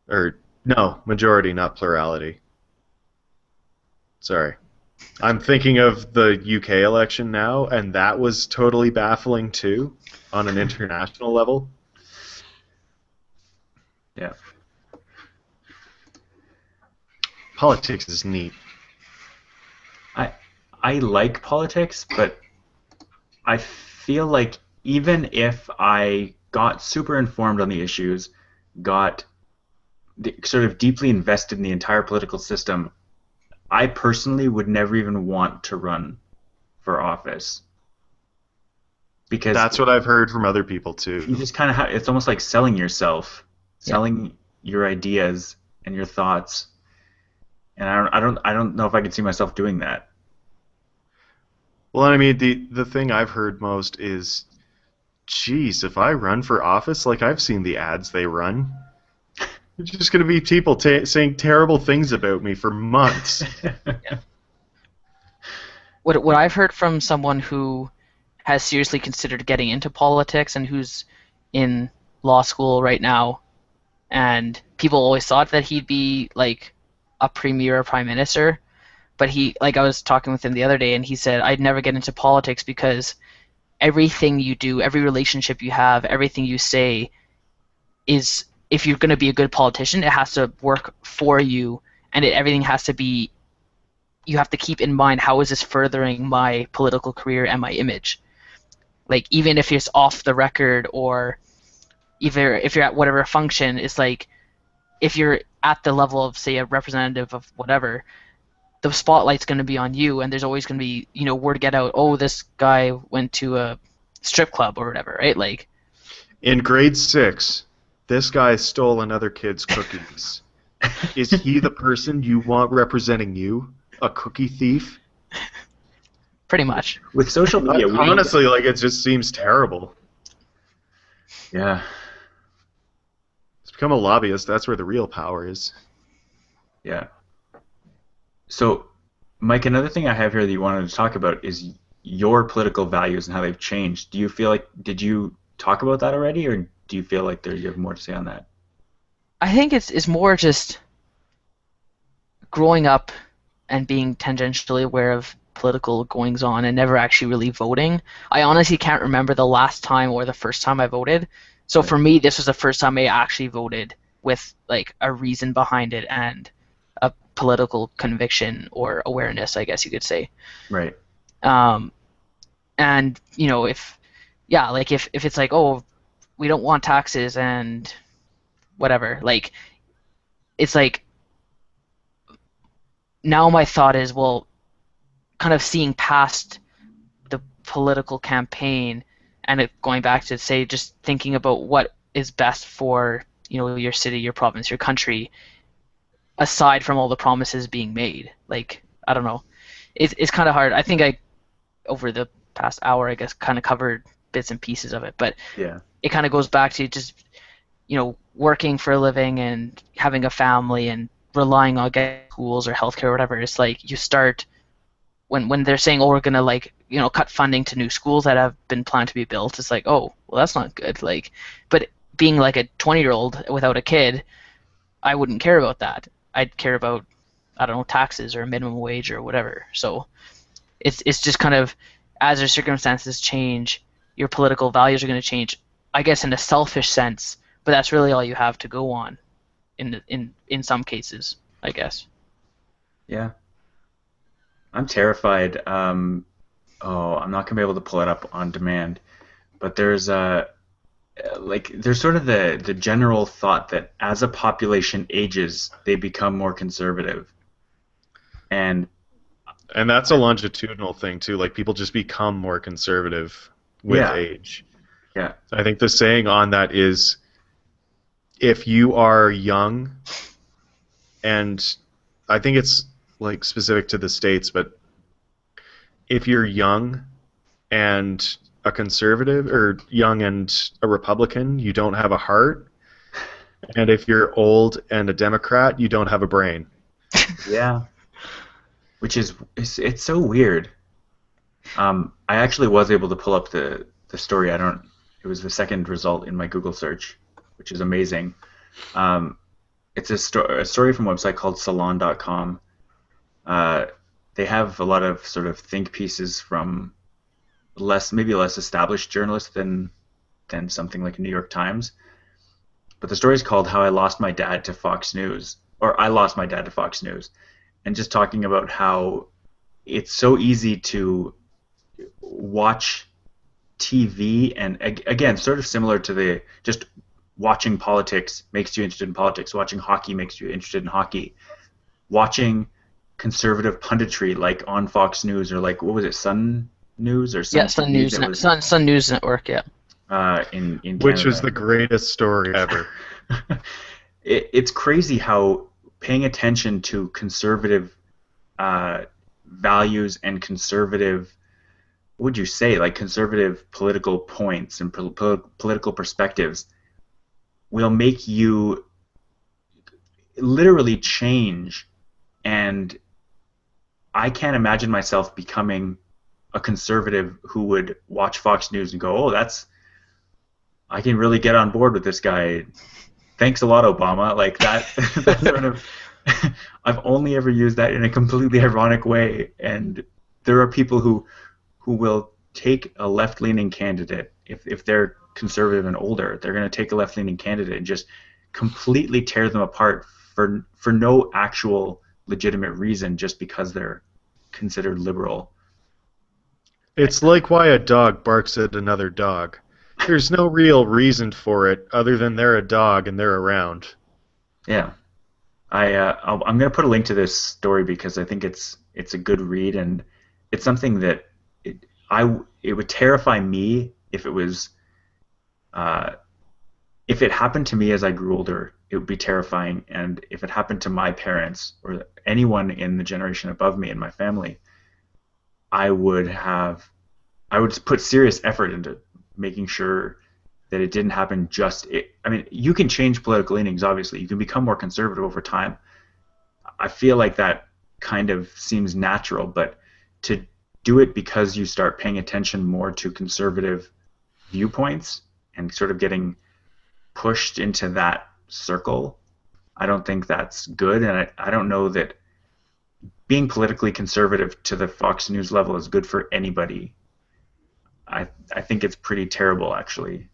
Or, no, majority, not plurality. Sorry. I'm thinking of the UK election now, and that was totally baffling too, on an international level. Yeah. Politics is neat. I like politics, but I feel like even if I got super informed on the issues, got sort of deeply invested in the entire political system, I personally would never even want to run for office. Because That's what I've heard from other people you too. just kind of it's almost like selling yourself, selling your ideas and your thoughts. And I don't know if I could see myself doing that. Well, I mean, the thing I've heard most is, geez, if I run for office, like I've seen the ads they run. It's just going to be people saying terrible things about me for months. What I've heard from someone who has seriously considered getting into politics and who's in law school right now, and people always thought that he'd be like a premier or prime minister, but I was talking with him the other day, and he said, I'd never get into politics because everything you do, every relationship you have, everything you say is, if you're going to be a good politician, it has to work for you, and everything has to be, you have to keep in mind, how is this furthering my political career and my image? Like, even if it's off the record, or either if you're at whatever function, it's like, if you're at the level of, say, a representative of whatever, the spotlight's going to be on you, and there's always going to be, word get out, oh, this guy went to a strip club or whatever, right? Like, In grade 6, this guy stole another kid's cookies. Is he the person you want representing you? A cookie thief? pretty much. With social media, Honestly, like, it just seems terrible. yeah. It's become a lobbyist. That's where the real power is. Yeah. So, Mike, another thing I have here that you wanted to talk about is your political values and how they've changed. Do you feel like, did you talk about that already, or do you feel like you have more to say on that? I think it's more just growing up and being tangentially aware of political goings on and never actually really voting. I honestly can't remember the last time or the first time I voted. So for me, this was the first time I actually voted with like a reason behind it and a political conviction or awareness, I guess you could say. Right. And if it's like, oh, we don't want taxes and whatever. Like, it's like now my thought is, well, kind of seeing past the political campaign and it going back to, say, just thinking about what is best for, your city, your province, your country, aside from all the promises being made. Like, I don't know. It's kind of hard. I think over the past hour, I guess, kind of covered bits and pieces of it, but Yeah. it kind of goes back to just, working for a living and having a family and relying on getting schools or healthcare or whatever. It's like you start when they're saying, oh, we're gonna cut funding to new schools that have been planned to be built. It's like, oh, well, that's not good. Like, but being like a 20-year-old without a kid, I wouldn't care about that. I'd care about, I don't know, taxes or minimum wage or whatever. So it's just kind of, as your circumstances change, your political values are going to change, I guess, in a selfish sense, but that's really all you have to go on in some cases, I guess. Yeah. I'm terrified. I'm not gonna be able to pull it up on demand, but there's sort of the general thought that as a population ages, they become more conservative, and that's a longitudinal thing too. Like, people just become more conservative with Yeah. age. yeah, I think the saying on that is, if you are young, and I think it's like specific to the States, but if you're young and a conservative, or young and a Republican, you don't have a heart. And if you're old and a Democrat, you don't have a brain. yeah, which is it's so weird. I actually was able to pull up the story. It was the second result in my Google search, which is amazing. It's a story from a website called Salon.com. They have a lot of sort of think pieces from maybe less established journalists than something like New York Times. But the story is called "How I Lost My Dad to Fox News," or "I Lost My Dad to Fox News," and just talking about how it's so easy to watch TV, and again, sort of similar to the just watching politics makes you interested in politics, watching hockey makes you interested in hockey, watching conservative punditry like on Fox News, or like, what was it, Sun News or Sun Yeah, Sun TV News, that was, Sun News Network, yeah. in Which was Canada. the greatest story ever. It's crazy how paying attention to conservative values and conservative, what would you say, like conservative political points and political perspectives will make you literally change. And I can't imagine myself becoming a conservative who would watch Fox News and go, oh, I can really get on board with this guy. Thanks a lot, Obama. Like that, that sort of, I've only ever used that in a completely ironic way. And there are people who will take a left-leaning candidate, if they're conservative and older, they're going to take a left-leaning candidate and just completely tear them apart for no actual legitimate reason, just because they're considered liberal. It's like why a dog barks at another dog. There's no real reason for it other than they're a dog and they're around. Yeah. I'm going to put a link to this story because I think it's a good read, and it's something that it would terrify me if it was if it happened to me as I grew older. It would be terrifying, and if it happened to my parents or anyone in the generation above me in my family, I would put serious effort into making sure that it didn't happen. I mean, you can change political leanings, obviously. You can become more conservative over time. I feel like that kind of seems natural, but to do it because you start paying attention more to conservative viewpoints and sort of getting pushed into that circle, I don't think that's good, and I don't know that being politically conservative to the Fox News level is good for anybody. I think it's pretty terrible, actually.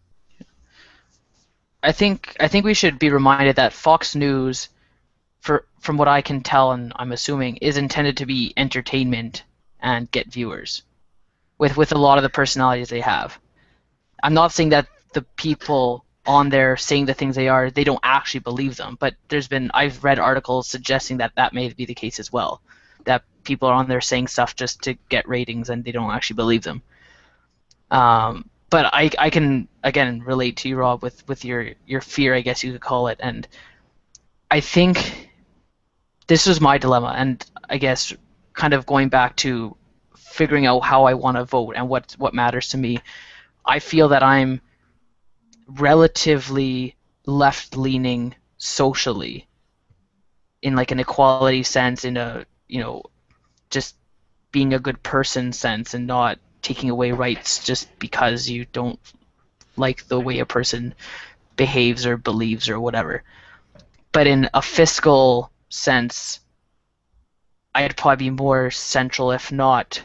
I think we should be reminded that Fox News, from what I can tell and I'm assuming, is intended to be entertainment and get viewers, with a lot of the personalities they have. I'm not saying that the people on there saying the things they are, they don't actually believe them. But I've read articles suggesting that that may be the case as well, that people are on there saying stuff just to get ratings and they don't actually believe them. But I can again relate to you, Rob, with your fear, I guess you could call it, and I think this was my dilemma, and I guess kind of going back to figuring out how I want to vote and what matters to me. I feel that I'm relatively left-leaning socially, in like an equality sense, in a just being a good person sense, and not taking away rights just because you don't like the way a person behaves or believes or whatever. But in a fiscal sense, I'd probably be more central, if not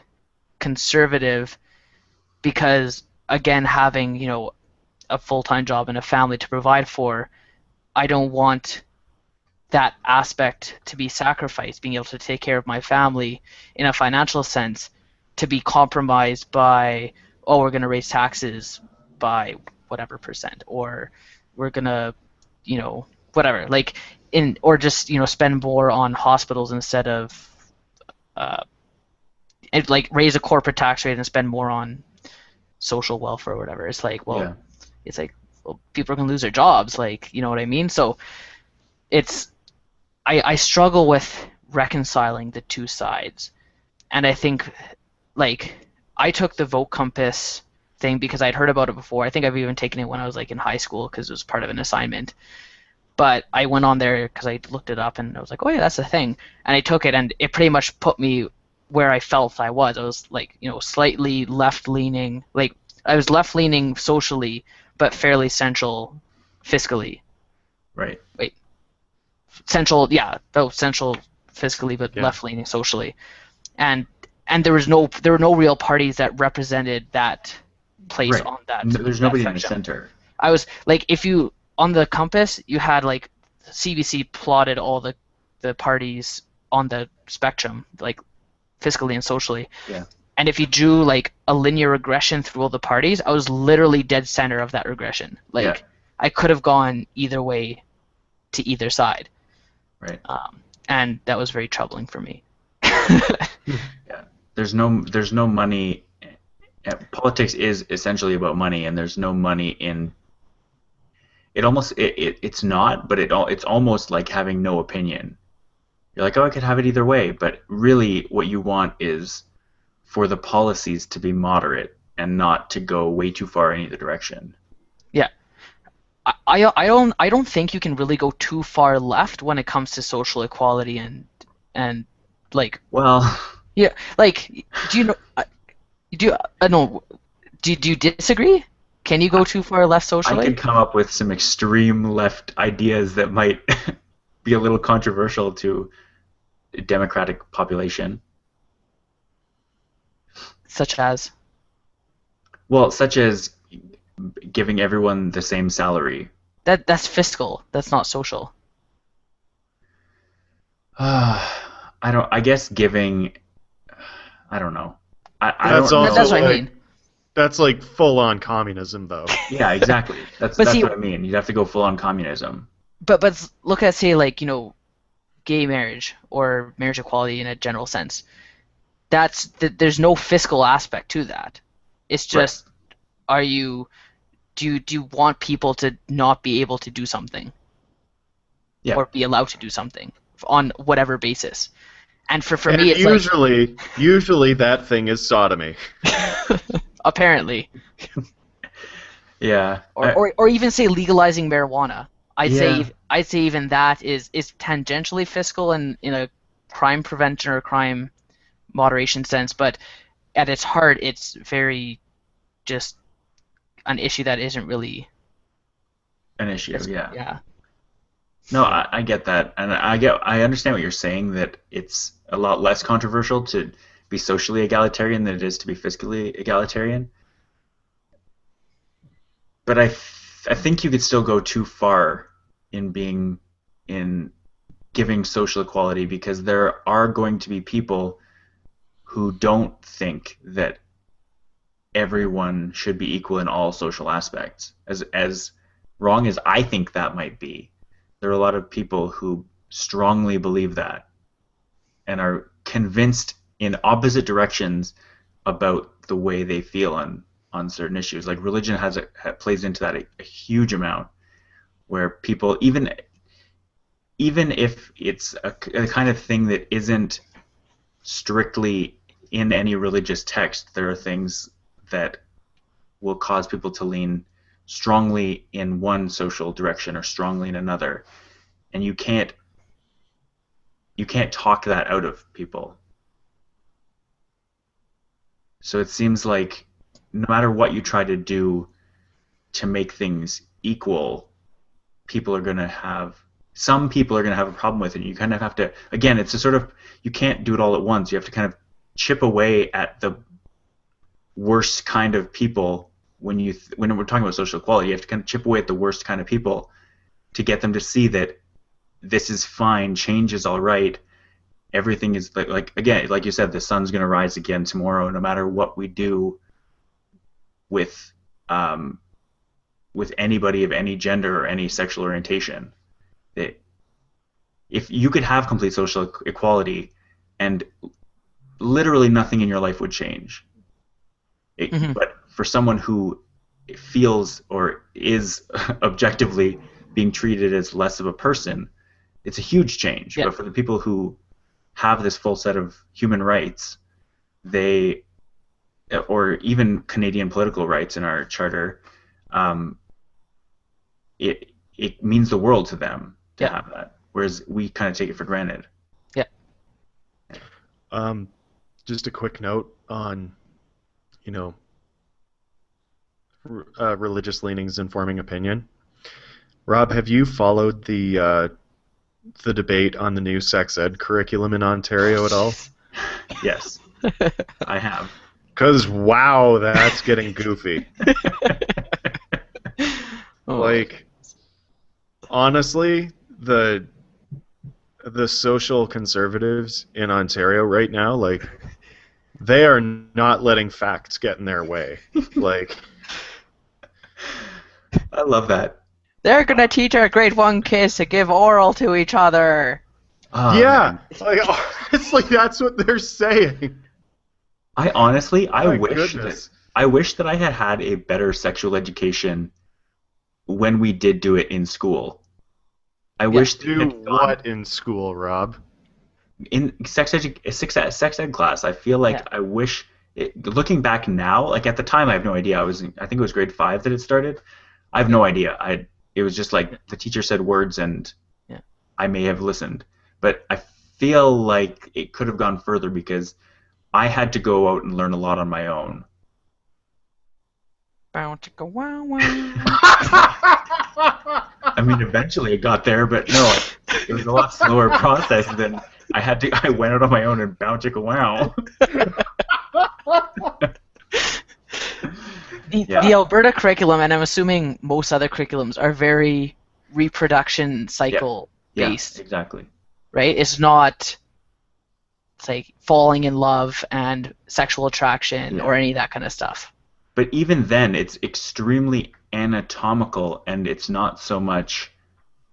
conservative, because again, having a full-time job and a family to provide for, I don't want that aspect to be sacrificed, being able to take care of my family in a financial sense, to be compromised by, oh, we're going to raise taxes by whatever percent, or we're going to, whatever, like, or just, spend more on hospitals instead of, like, raise a corporate tax rate and spend more on social welfare or whatever. It's like, well, Yeah. it's like, well, people are going to lose their jobs, like, you know what I mean? So I struggle with reconciling the two sides. And I think, like, I took the Vote Compass thing because I'd heard about it before. I think I've even taken it when I was like in high school because it was part of an assignment. But I went on there because I looked it up and I was like, oh yeah, that's the thing. And I took it, and it pretty much put me where I felt I was. I was like, slightly left-leaning. Like, I was left-leaning socially, but fairly central fiscally. Right. Wait. Central, yeah, central fiscally, but Yeah. left-leaning socially. And there were no real parties that represented that place Right. on that. There's that nobody in the section. center. I was like, if you on the compass, you had like CBC plotted all the parties on the spectrum, like fiscally and socially. Yeah. And if you drew like a linear regression through all the parties, I was literally dead center of that regression. Like, Yeah. I could have gone either way to either side. Right. And that was very troubling for me. Yeah. There's no money. Politics is essentially about money, and there's no money in it. It's not, but it's almost like having no opinion. You're like, oh, I could have it either way, but really what you want is for the policies to be moderate and not to go way too far in either direction. Yeah. I don't think you can really go too far left when it comes to social equality and like, Well, yeah, like, do you know do you disagree? Can you go too far left I socially? could come up with some extreme left ideas that might be a little controversial to a democratic population. Such as? Well, such as giving everyone the same salary. That's fiscal. That's not social. I guess giving. I don't know. I That's don't know. also That's what I like- mean. That's like full-on communism, though. Yeah, exactly. That's But see- what I mean. You'd have to go full on communism. But look at, say, like, gay marriage or marriage equality in a general sense. There's no fiscal aspect to that. It's just, do you want people to not be able to do something? Yeah. Or be allowed to do something on whatever basis? And for And me, it's usually that thing is sodomy. apparently, Yeah. or even say legalizing marijuana. I'd Yeah. say even that is tangentially fiscal and in a crime prevention or crime moderation sense, but at its heart, it's very just an issue that isn't really. An issue. Yeah. Yeah. No, I get that, and I understand what you're saying, that it's a lot less controversial to be socially egalitarian than it is to be fiscally egalitarian. But I think you could still go too far in giving social equality, because there are going to be people who don't think that everyone should be equal in all social aspects. As wrong as I think that might be, there are a lot of people who strongly believe that and are convinced in opposite directions about the way they feel on certain issues. Like religion plays into that a huge amount, where people, even if it's a kind of thing that isn't strictly in any religious text, there are things that will cause people to lean strongly in one social direction or strongly in another, and you can't talk that out of people. So it seems like no matter what you try to do to make things equal, some people are going to have a problem with it. You kind of have to, again, it's a sort of, you can't do it all at once. You have to kind of chip away at the worst kind of people. When we're talking about social equality, you have to kind of chip away at the worst kind of people to get them to see that this is fine, change is all right, everything is like again, like you said, the sun's going to rise again tomorrow, no matter what we do with anybody of any gender or any sexual orientation. If you could have complete social equality and literally nothing in your life would change. But for someone who feels or is objectively being treated as less of a person, it's a huge change. Yeah. But for the people who have this full set of human rights, or even Canadian political rights in our charter, it means the world to them to have that, whereas we kind of take it for granted. Yeah. Just a quick note on, religious leanings informing opinion. Rob, have you followed the debate on the new sex ed curriculum in Ontario at all? Yes, I have. Because, wow, that's getting goofy. Like, honestly, the social conservatives in Ontario right now, like, they are not letting facts get in their way. Like, I love that. They're gonna teach our grade 1 kids to give oral to each other. Oh, yeah, man. like, honestly, that's what they're saying. I honestly, My wish goodness. that I had had a better sexual education when we did do it in school. I wish that Do it had gone what in school, Rob? in sex ed class. I feel like I wish looking back now, like at the time I have no idea. I think it was grade 5 that it started. I have no idea. It was just like the teacher said words and I may have listened. But I feel like it could have gone further because I had to go out and learn a lot on my own. Bow chicka wow wow. I mean, eventually it got there, but no, it was a lot slower process than I went out on my own and bow chicka wow. The Alberta curriculum, and I'm assuming most other curriculums, are very reproduction cycle based. Yeah, exactly. Right? It's not like falling in love and sexual attraction or any of that kind of stuff. But even then, it's extremely anatomical, and it's not so much.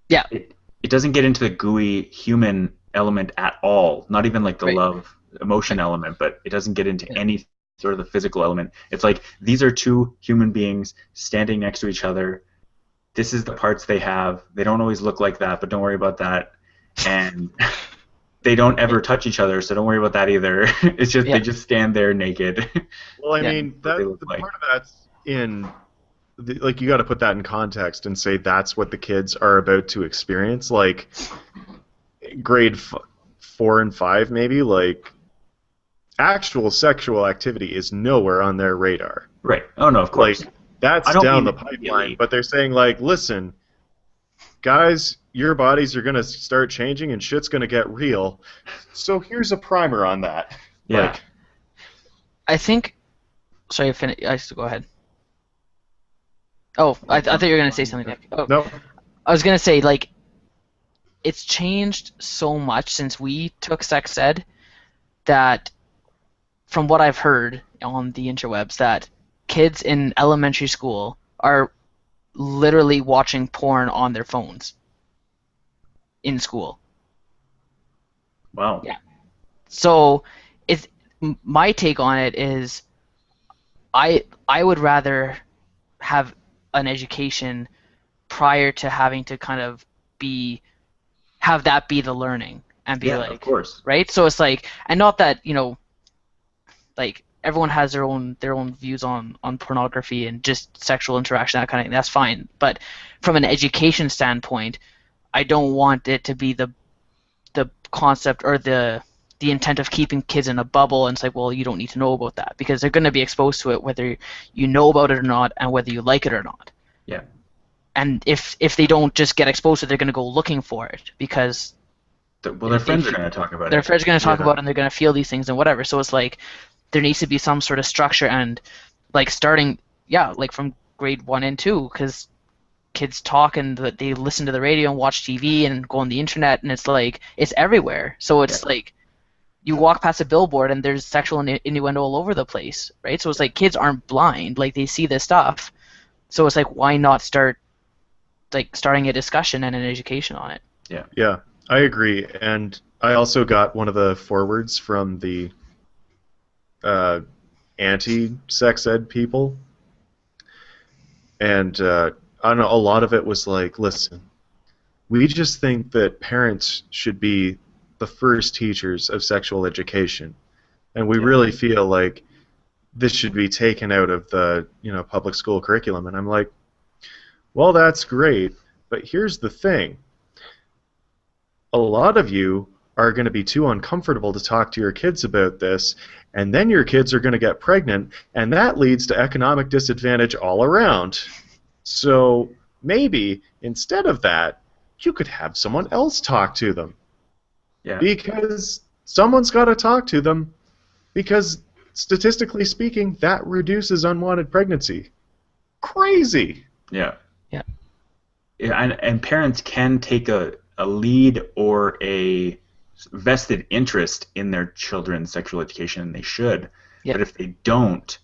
Yeah. It doesn't get into the gooey human element at all. Not even like the love emotion element, but it doesn't get into any sort of the physical element. It's like these are two human beings standing next to each other. This is the parts they have. They don't always look like that, but don't worry about that. And they don't ever touch each other, so don't worry about that either. It's just they just stand there naked. Well, I mean, part of that's in, like, you got to put that in context and say that's what the kids are about to experience. Like, grade 4 and 5, maybe, like, actual sexual activity is nowhere on their radar. Right. Oh, no, of course. Like, that's down the pipeline, but they're saying, like, listen, guys, your bodies are going to start changing and shit's going to get real. So here's a primer on that. Yeah. Like, I think... Sorry, go ahead. Oh, I thought you were going to say something, Nick. Oh. No. I was going to say, like, it's changed so much since we took sex ed that, from what I've heard on the interwebs, that kids in elementary school are literally watching porn on their phones in school. Wow. Yeah. So my take on it is I would rather have an education prior to having to kind of have that be the learning and be Yeah, of like, course. right? So it's like, and not that, like everyone has their own views on pornography and just sexual interaction, that kind of thing. That's fine. But from an education standpoint, I don't want it to be the concept or the intent of keeping kids in a bubble, and it's like, well, you don't need to know about that, because they're going to be exposed to it whether you know about it or not, and whether you like it or not. Yeah. And if they don't just get exposed to it, they're going to go looking for it, because Well, their friends are going to talk about their it. friends are going to talk Yeah. about it, and they're going to feel these things and whatever. So it's like there needs to be some sort of structure, and like starting, yeah, like from grade 1 and 2, because kids talk and they listen to the radio and watch TV and go on the internet, and it's like it's everywhere. So it's like you walk past a billboard and there's sexual innuendo all over the place, right? So it's like kids aren't blind, like they see this stuff. So it's like, why not starting a discussion and an education on it? Yeah, I agree. And I also got one of the forwards from the anti-sex ed people. And I don't know, a lot of it was like, listen, we just think that parents should be the first teachers of sexual education. And we really feel like this should be taken out of the public school curriculum. And I'm like, well, that's great, but here's the thing. A lot of you are going to be too uncomfortable to talk to your kids about this, and then your kids are going to get pregnant, and that leads to economic disadvantage all around. So maybe instead of that, you could have someone else talk to them. Yeah. Because someone's got to talk to them, because statistically speaking, that reduces unwanted pregnancy. Crazy. Yeah. Yeah. Yeah, and parents can take a lead or a vested interest in their children's sexual education, and they should. Yeah. But if they don't,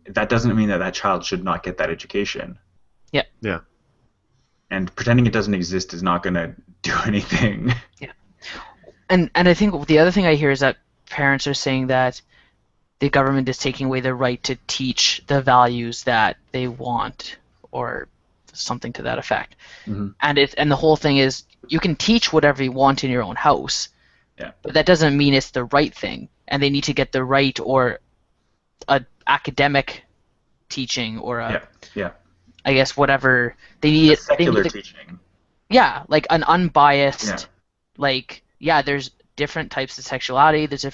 that doesn't mean that child should not get that education. Yeah. Yeah. And pretending it doesn't exist is not going to do anything. Yeah. And I think the other thing I hear is that parents are saying that the government is taking away the right to teach the values that they want, or something to that effect. Mm-hmm. And the whole thing is, you can teach whatever you want in your own house, but that doesn't mean it's the right thing. And they need to get the right, or a academic teaching, or I guess whatever they need. Secular teaching. Yeah, like an unbiased, there's different types of sexuality. There's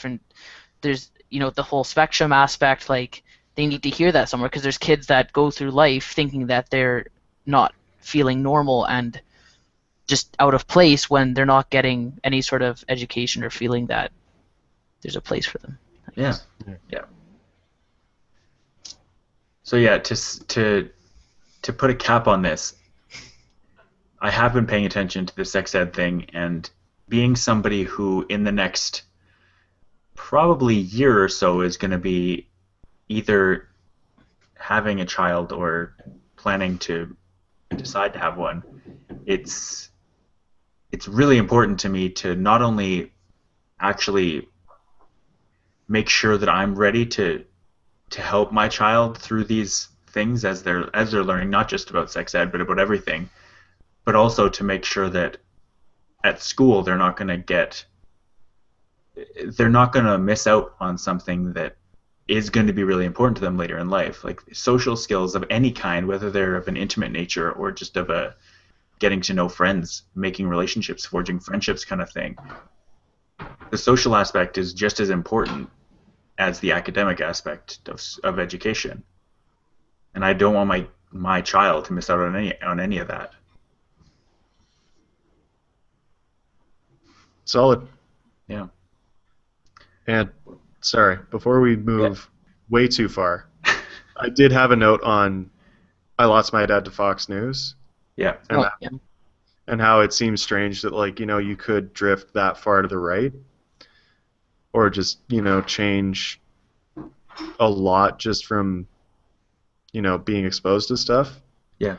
the whole spectrum aspect. Like, they need to hear that somewhere, because there's kids that go through life thinking that they're not feeling normal and just out of place when they're not getting any sort of education or feeling that there's a place for them. Yeah. So yeah, to put a cap on this, I have been paying attention to the sex ed thing, and being somebody who in the next probably year or so is going to be either having a child or planning to decide to have one, it's really important to me to not only actually make sure that I'm ready to help my child through these things as they're learning, not just about sex ed, but about everything, but also to make sure that at school they're not going to miss out on something that is going to be really important to them later in life, like social skills of any kind, whether they're of an intimate nature or just of a getting to know friends, making relationships, forging friendships kind of thing. The social aspect is just as important as the academic aspect of education, and I don't want my child to miss out on any of that. Solid. Yeah. And sorry, before we move way too far, I did have a note on I lost my dad to Fox News. Yeah. And how it seems strange that, like, you could drift that far to the right, or just, change a lot just from, being exposed to stuff. Yeah.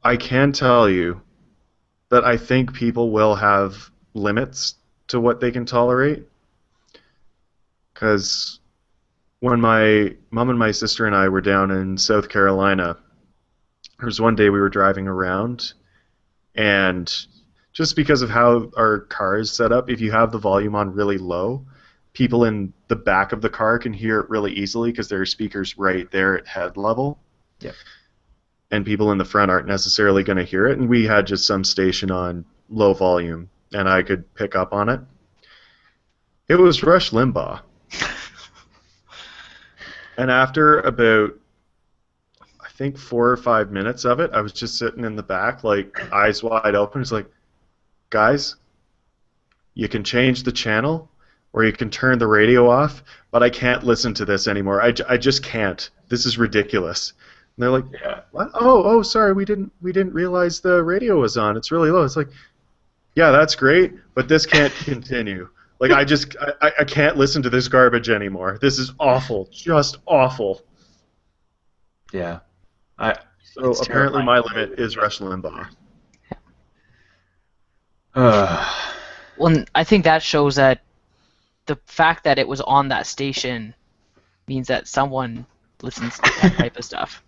I can tell you that I think people will have limits to what they can tolerate. Because when my mom and my sister and I were down in South Carolina, there was one day we were driving around, and just because of how our car is set up, if you have the volume on really low, people in the back of the car can hear it really easily because there are speakers right there at head level. Yeah. And people in the front aren't necessarily going to hear it. And we had just some station on low volume, and I could pick up on it. It was Rush Limbaugh. And after about, I think, 4 or 5 minutes of it, I was just sitting in the back, like, eyes wide open. It's like, guys, you can change the channel, or you can turn the radio off, but I can't listen to this anymore. I just can't. This is ridiculous. And they're like, Yeah. what? Oh, sorry, we didn't realize the radio was on. It's really low. It's like, yeah, that's great, but this can't continue. Like, I can't listen to this garbage anymore. This is awful, just awful. Yeah. So It's apparently terrifying. my limit is Rush Limbaugh. Well, I think that shows that the fact that it was on that station means that someone listens to that type of stuff.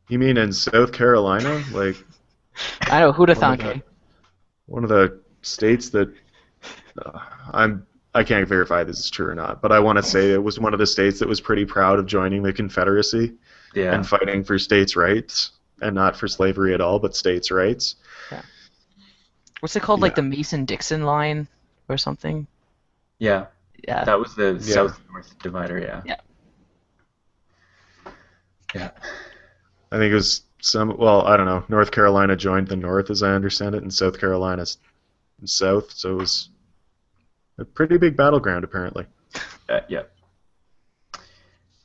You mean in South Carolina? Like, I know, who'd have One of thunk, the- eh? one of the states that I can't verify this is true or not, but I want to say it was one of the states that was pretty proud of joining the Confederacy Yeah. and fighting for states' rights, and not for slavery at all, but states' rights. What's it called, like Yeah. the Mason-Dixon line or something? Yeah. Yeah. That was the Yeah. south-north divider, yeah. Yeah. Yeah. I think it was I don't know, North Carolina joined the North, as I understand it, and South Carolina's South, so it was a pretty big battleground, apparently. Yeah.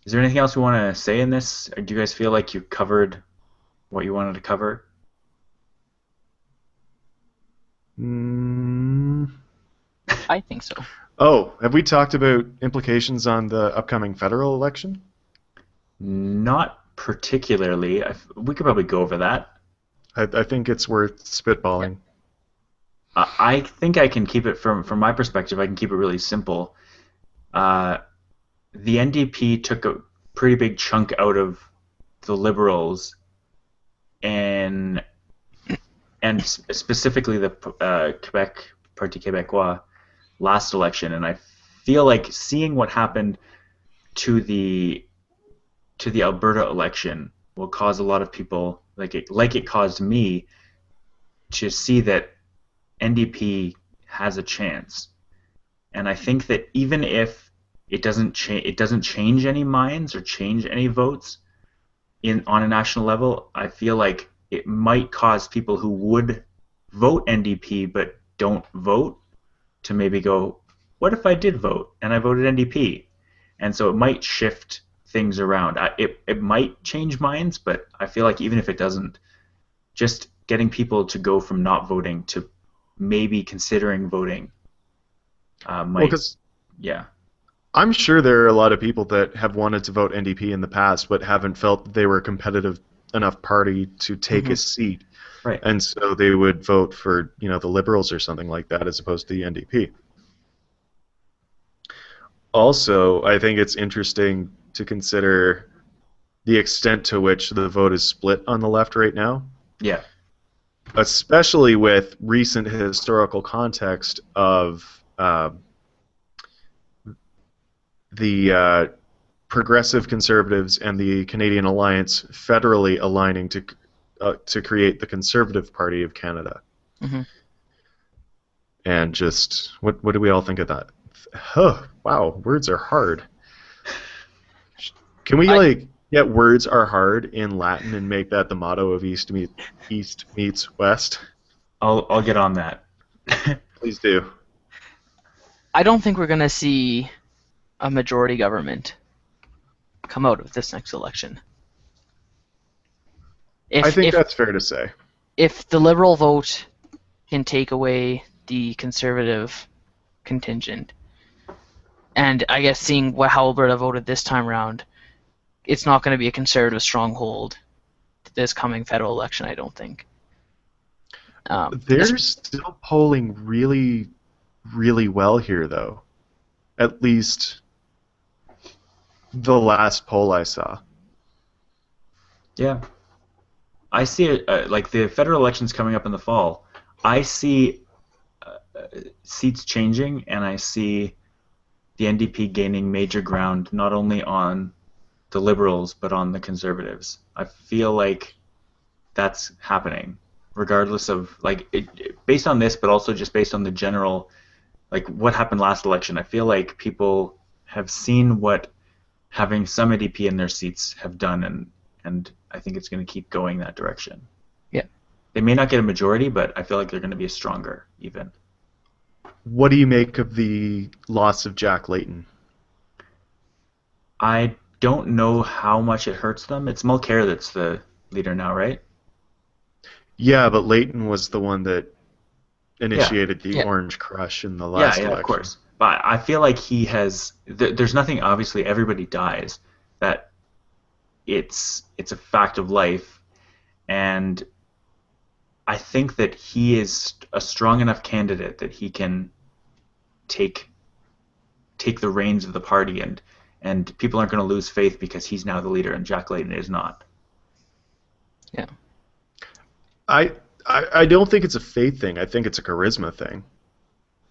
Is there anything else we want to say in this? Or do you guys feel like you covered what you wanted to cover? I think so. Oh, have we talked about implications on the upcoming federal election? Not particularly. We could probably go over that. I think it's worth spitballing. I think I can keep it from my perspective. I can keep it really simple. The NDP took a pretty big chunk out of the Liberals, and specifically the Quebec Parti Québécois last election. And I feel like seeing what happened to the Alberta election will cause a lot of people, like it caused me, to see that NDP has a chance. And I think that even if it doesn't change any minds or change any votes on a national level, I feel like it might cause people who would vote NDP but don't vote to maybe go, what if I did vote and I voted NDP? And so it might shift things around. It might change minds, but I feel like even if it doesn't, just getting people to go from not voting to maybe considering voting might. Because yeah. I'm sure there are a lot of people that have wanted to vote NDP in the past, but haven't felt that they were a competitive enough party to take a seat. Right. And so they would vote for, the Liberals or something like that as opposed to the NDP. Also, I think it's interesting to consider the extent to which the vote is split on the left right now, Yeah. especially with recent historical context of the Progressive Conservatives and the Canadian Alliance federally aligning to create the Conservative Party of Canada. Mhm. And just what do we all think of that? Huh, wow, words are hard. Can we get words are hard in Latin and make that the motto of East meets West? I'll get on that. Please do. I don't think we're going to see a majority government come out of this next election. I think that's fair to say. If the Liberal vote can take away the Conservative contingent, and I guess seeing how Alberta voted this time around, it's not going to be a Conservative stronghold this coming federal election, I don't think. They're still polling really, really well here, though. At least the last poll I saw. Yeah. I see it, like the federal elections coming up in the fall. I see seats changing, and I see the NDP gaining major ground not only on the Liberals but on the Conservatives. I feel like that's happening, regardless of based on this, but also just based on the general, like what happened last election. I feel like people have seen what having some NDP in their seats have done, and I think it's going to keep going that direction. Yeah. They may not get a majority, but I feel like they're going to be stronger even. What do you make of the loss of Jack Layton? I don't know how much it hurts them. It's Mulcair that's the leader now, right? Yeah, but Layton was the one that initiated the Orange Crush in the last election. Of course. But I feel like he has. There's nothing. Obviously, everybody dies. That it's a fact of life, and I think that he is a strong enough candidate that he can take the reins of the party, and people aren't going to lose faith because he's now the leader and Jack Layton is not. Yeah. I don't think it's a faith thing. I think it's a charisma thing.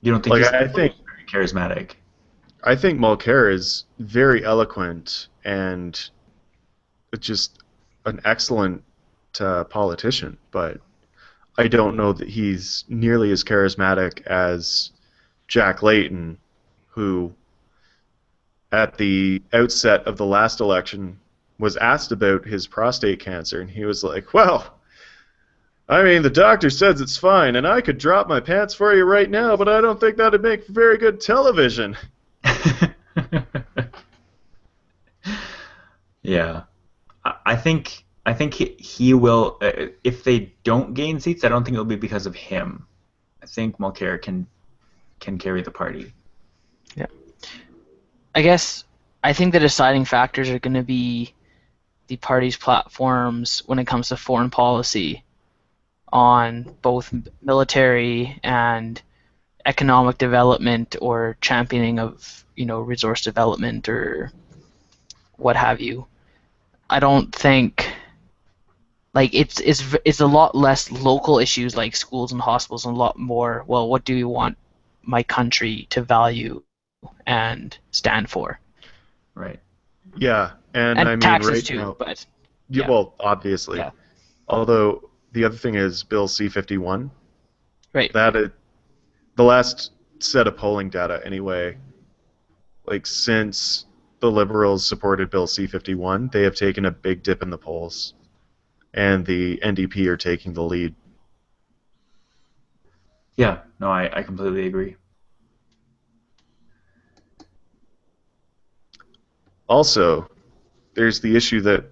You don't think Like, he's I think very charismatic? I think Mulcair is very eloquent and just an excellent politician, but I don't know that he's nearly as charismatic as Jack Layton, who at the outset of the last election was asked about his prostate cancer, and he was like, well, I mean, the doctor says it's fine, and I could drop my pants for you right now, but I don't think that'd make very good television. Yeah. I think he will. If they don't gain seats, I don't think it'll be because of him. I think Mulcair can carry the party. Yeah. I think the deciding factors are going to be the party's platforms when it comes to foreign policy on both military and economic development or championing of, resource development or what have you. I don't think it's a lot less local issues like schools and hospitals and a lot more, well, what do you want my country to value and stand for? Right. Yeah, and I mean taxes right too, now, but yeah, well, obviously. Yeah. Although the other thing is Bill C-51. Right. The last set of polling data anyway, like since the Liberals supported Bill C-51, they have taken a big dip in the polls, and the NDP are taking the lead. Yeah, no, I completely agree. Also, there's the issue that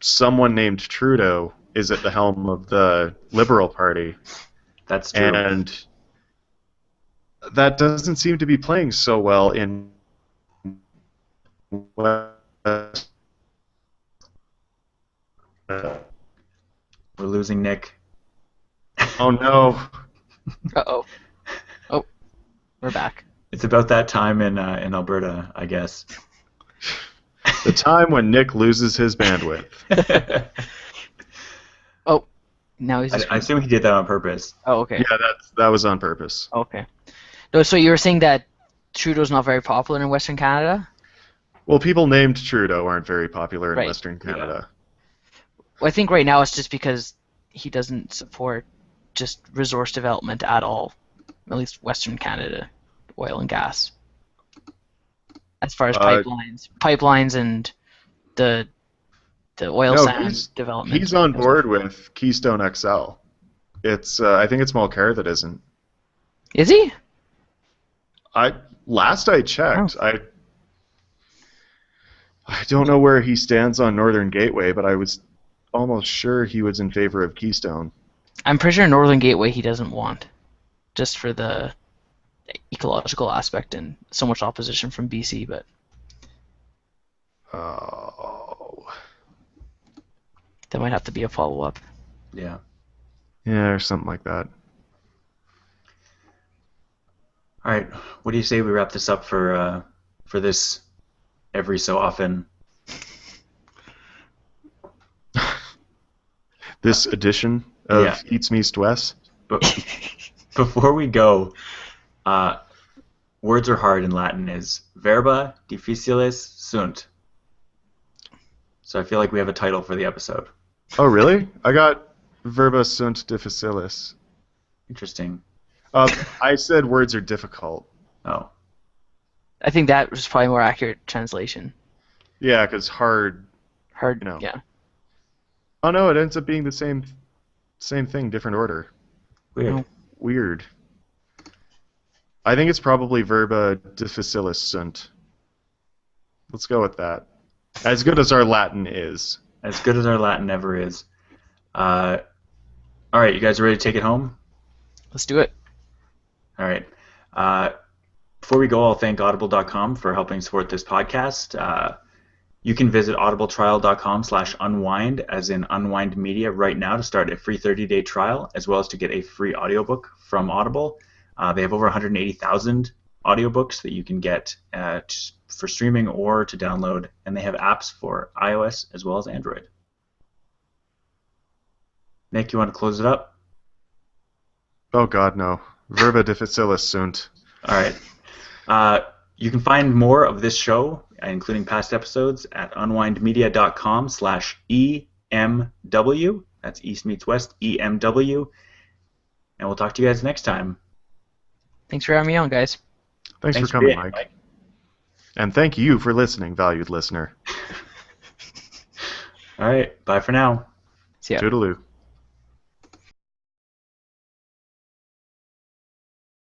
someone named Trudeau is at the helm of the Liberal Party. That's true. And that doesn't seem to be playing so well in West. We're losing Nick. Oh no. Uh-oh. Oh, we're back. It's about that time in Alberta, I guess. The time when Nick loses his bandwidth. Oh, now he's. I assume he did that on purpose. Oh, okay. Yeah, that was on purpose. Okay. No, so you were saying that Trudeau's not very popular in Western Canada? Well, people named Trudeau aren't very popular in Right. Western Canada. Well, I think right now it's just because he doesn't support just resource development at all, at least Western Canada, oil and gas. As far as pipelines and the oil sands development. He's on board with Keystone XL. It's I think it's Mulcair that isn't. Is he? Last I checked, I don't know where he stands on Northern Gateway, but I was almost sure he was in favor of Keystone. I'm pretty sure Northern Gateway he doesn't want, just for the ecological aspect and so much opposition from BC, but. Oh. That might have to be a follow-up. Yeah. Yeah, or something like that. All right. What do you say we wrap this up for this every so often? This edition of Yeah. Eats Meets West. But before we go, words are hard in Latin is verba difficilis sunt. So I feel like we have a title for the episode. Oh, really? I got verba sunt difficilis. Interesting. I said words are difficult. Oh. I think that was probably more accurate translation. Yeah, because hard. Hard, You know. yeah. Oh no, it ends up being the same thing, different order. Weird. No. Weird. I think it's probably verba difficilis sunt. Let's go with that. As good as our Latin is. As good as our Latin ever is. All right, you guys are ready to take it home? Let's do it. All right. Before we go, I'll thank Audible.com for helping support this podcast. You can visit audibletrial.com/unwind, as in Unwind Media, right now to start a free 30-day trial, as well as to get a free audiobook from Audible. They have over 180,000 audiobooks that you can get for streaming or to download, and they have apps for iOS as well as Android. Nick, you want to close it up? Oh god, no. Verba difficilis sunt. All right. You can find more of this show, including past episodes, at unwindmedia.com/EMW. That's East Meets West, EMW. And we'll talk to you guys next time. Thanks for having me on, guys. Thanks for coming, being here, Mike. And thank you for listening, valued listener. All right. Bye for now. See ya. Toodaloo.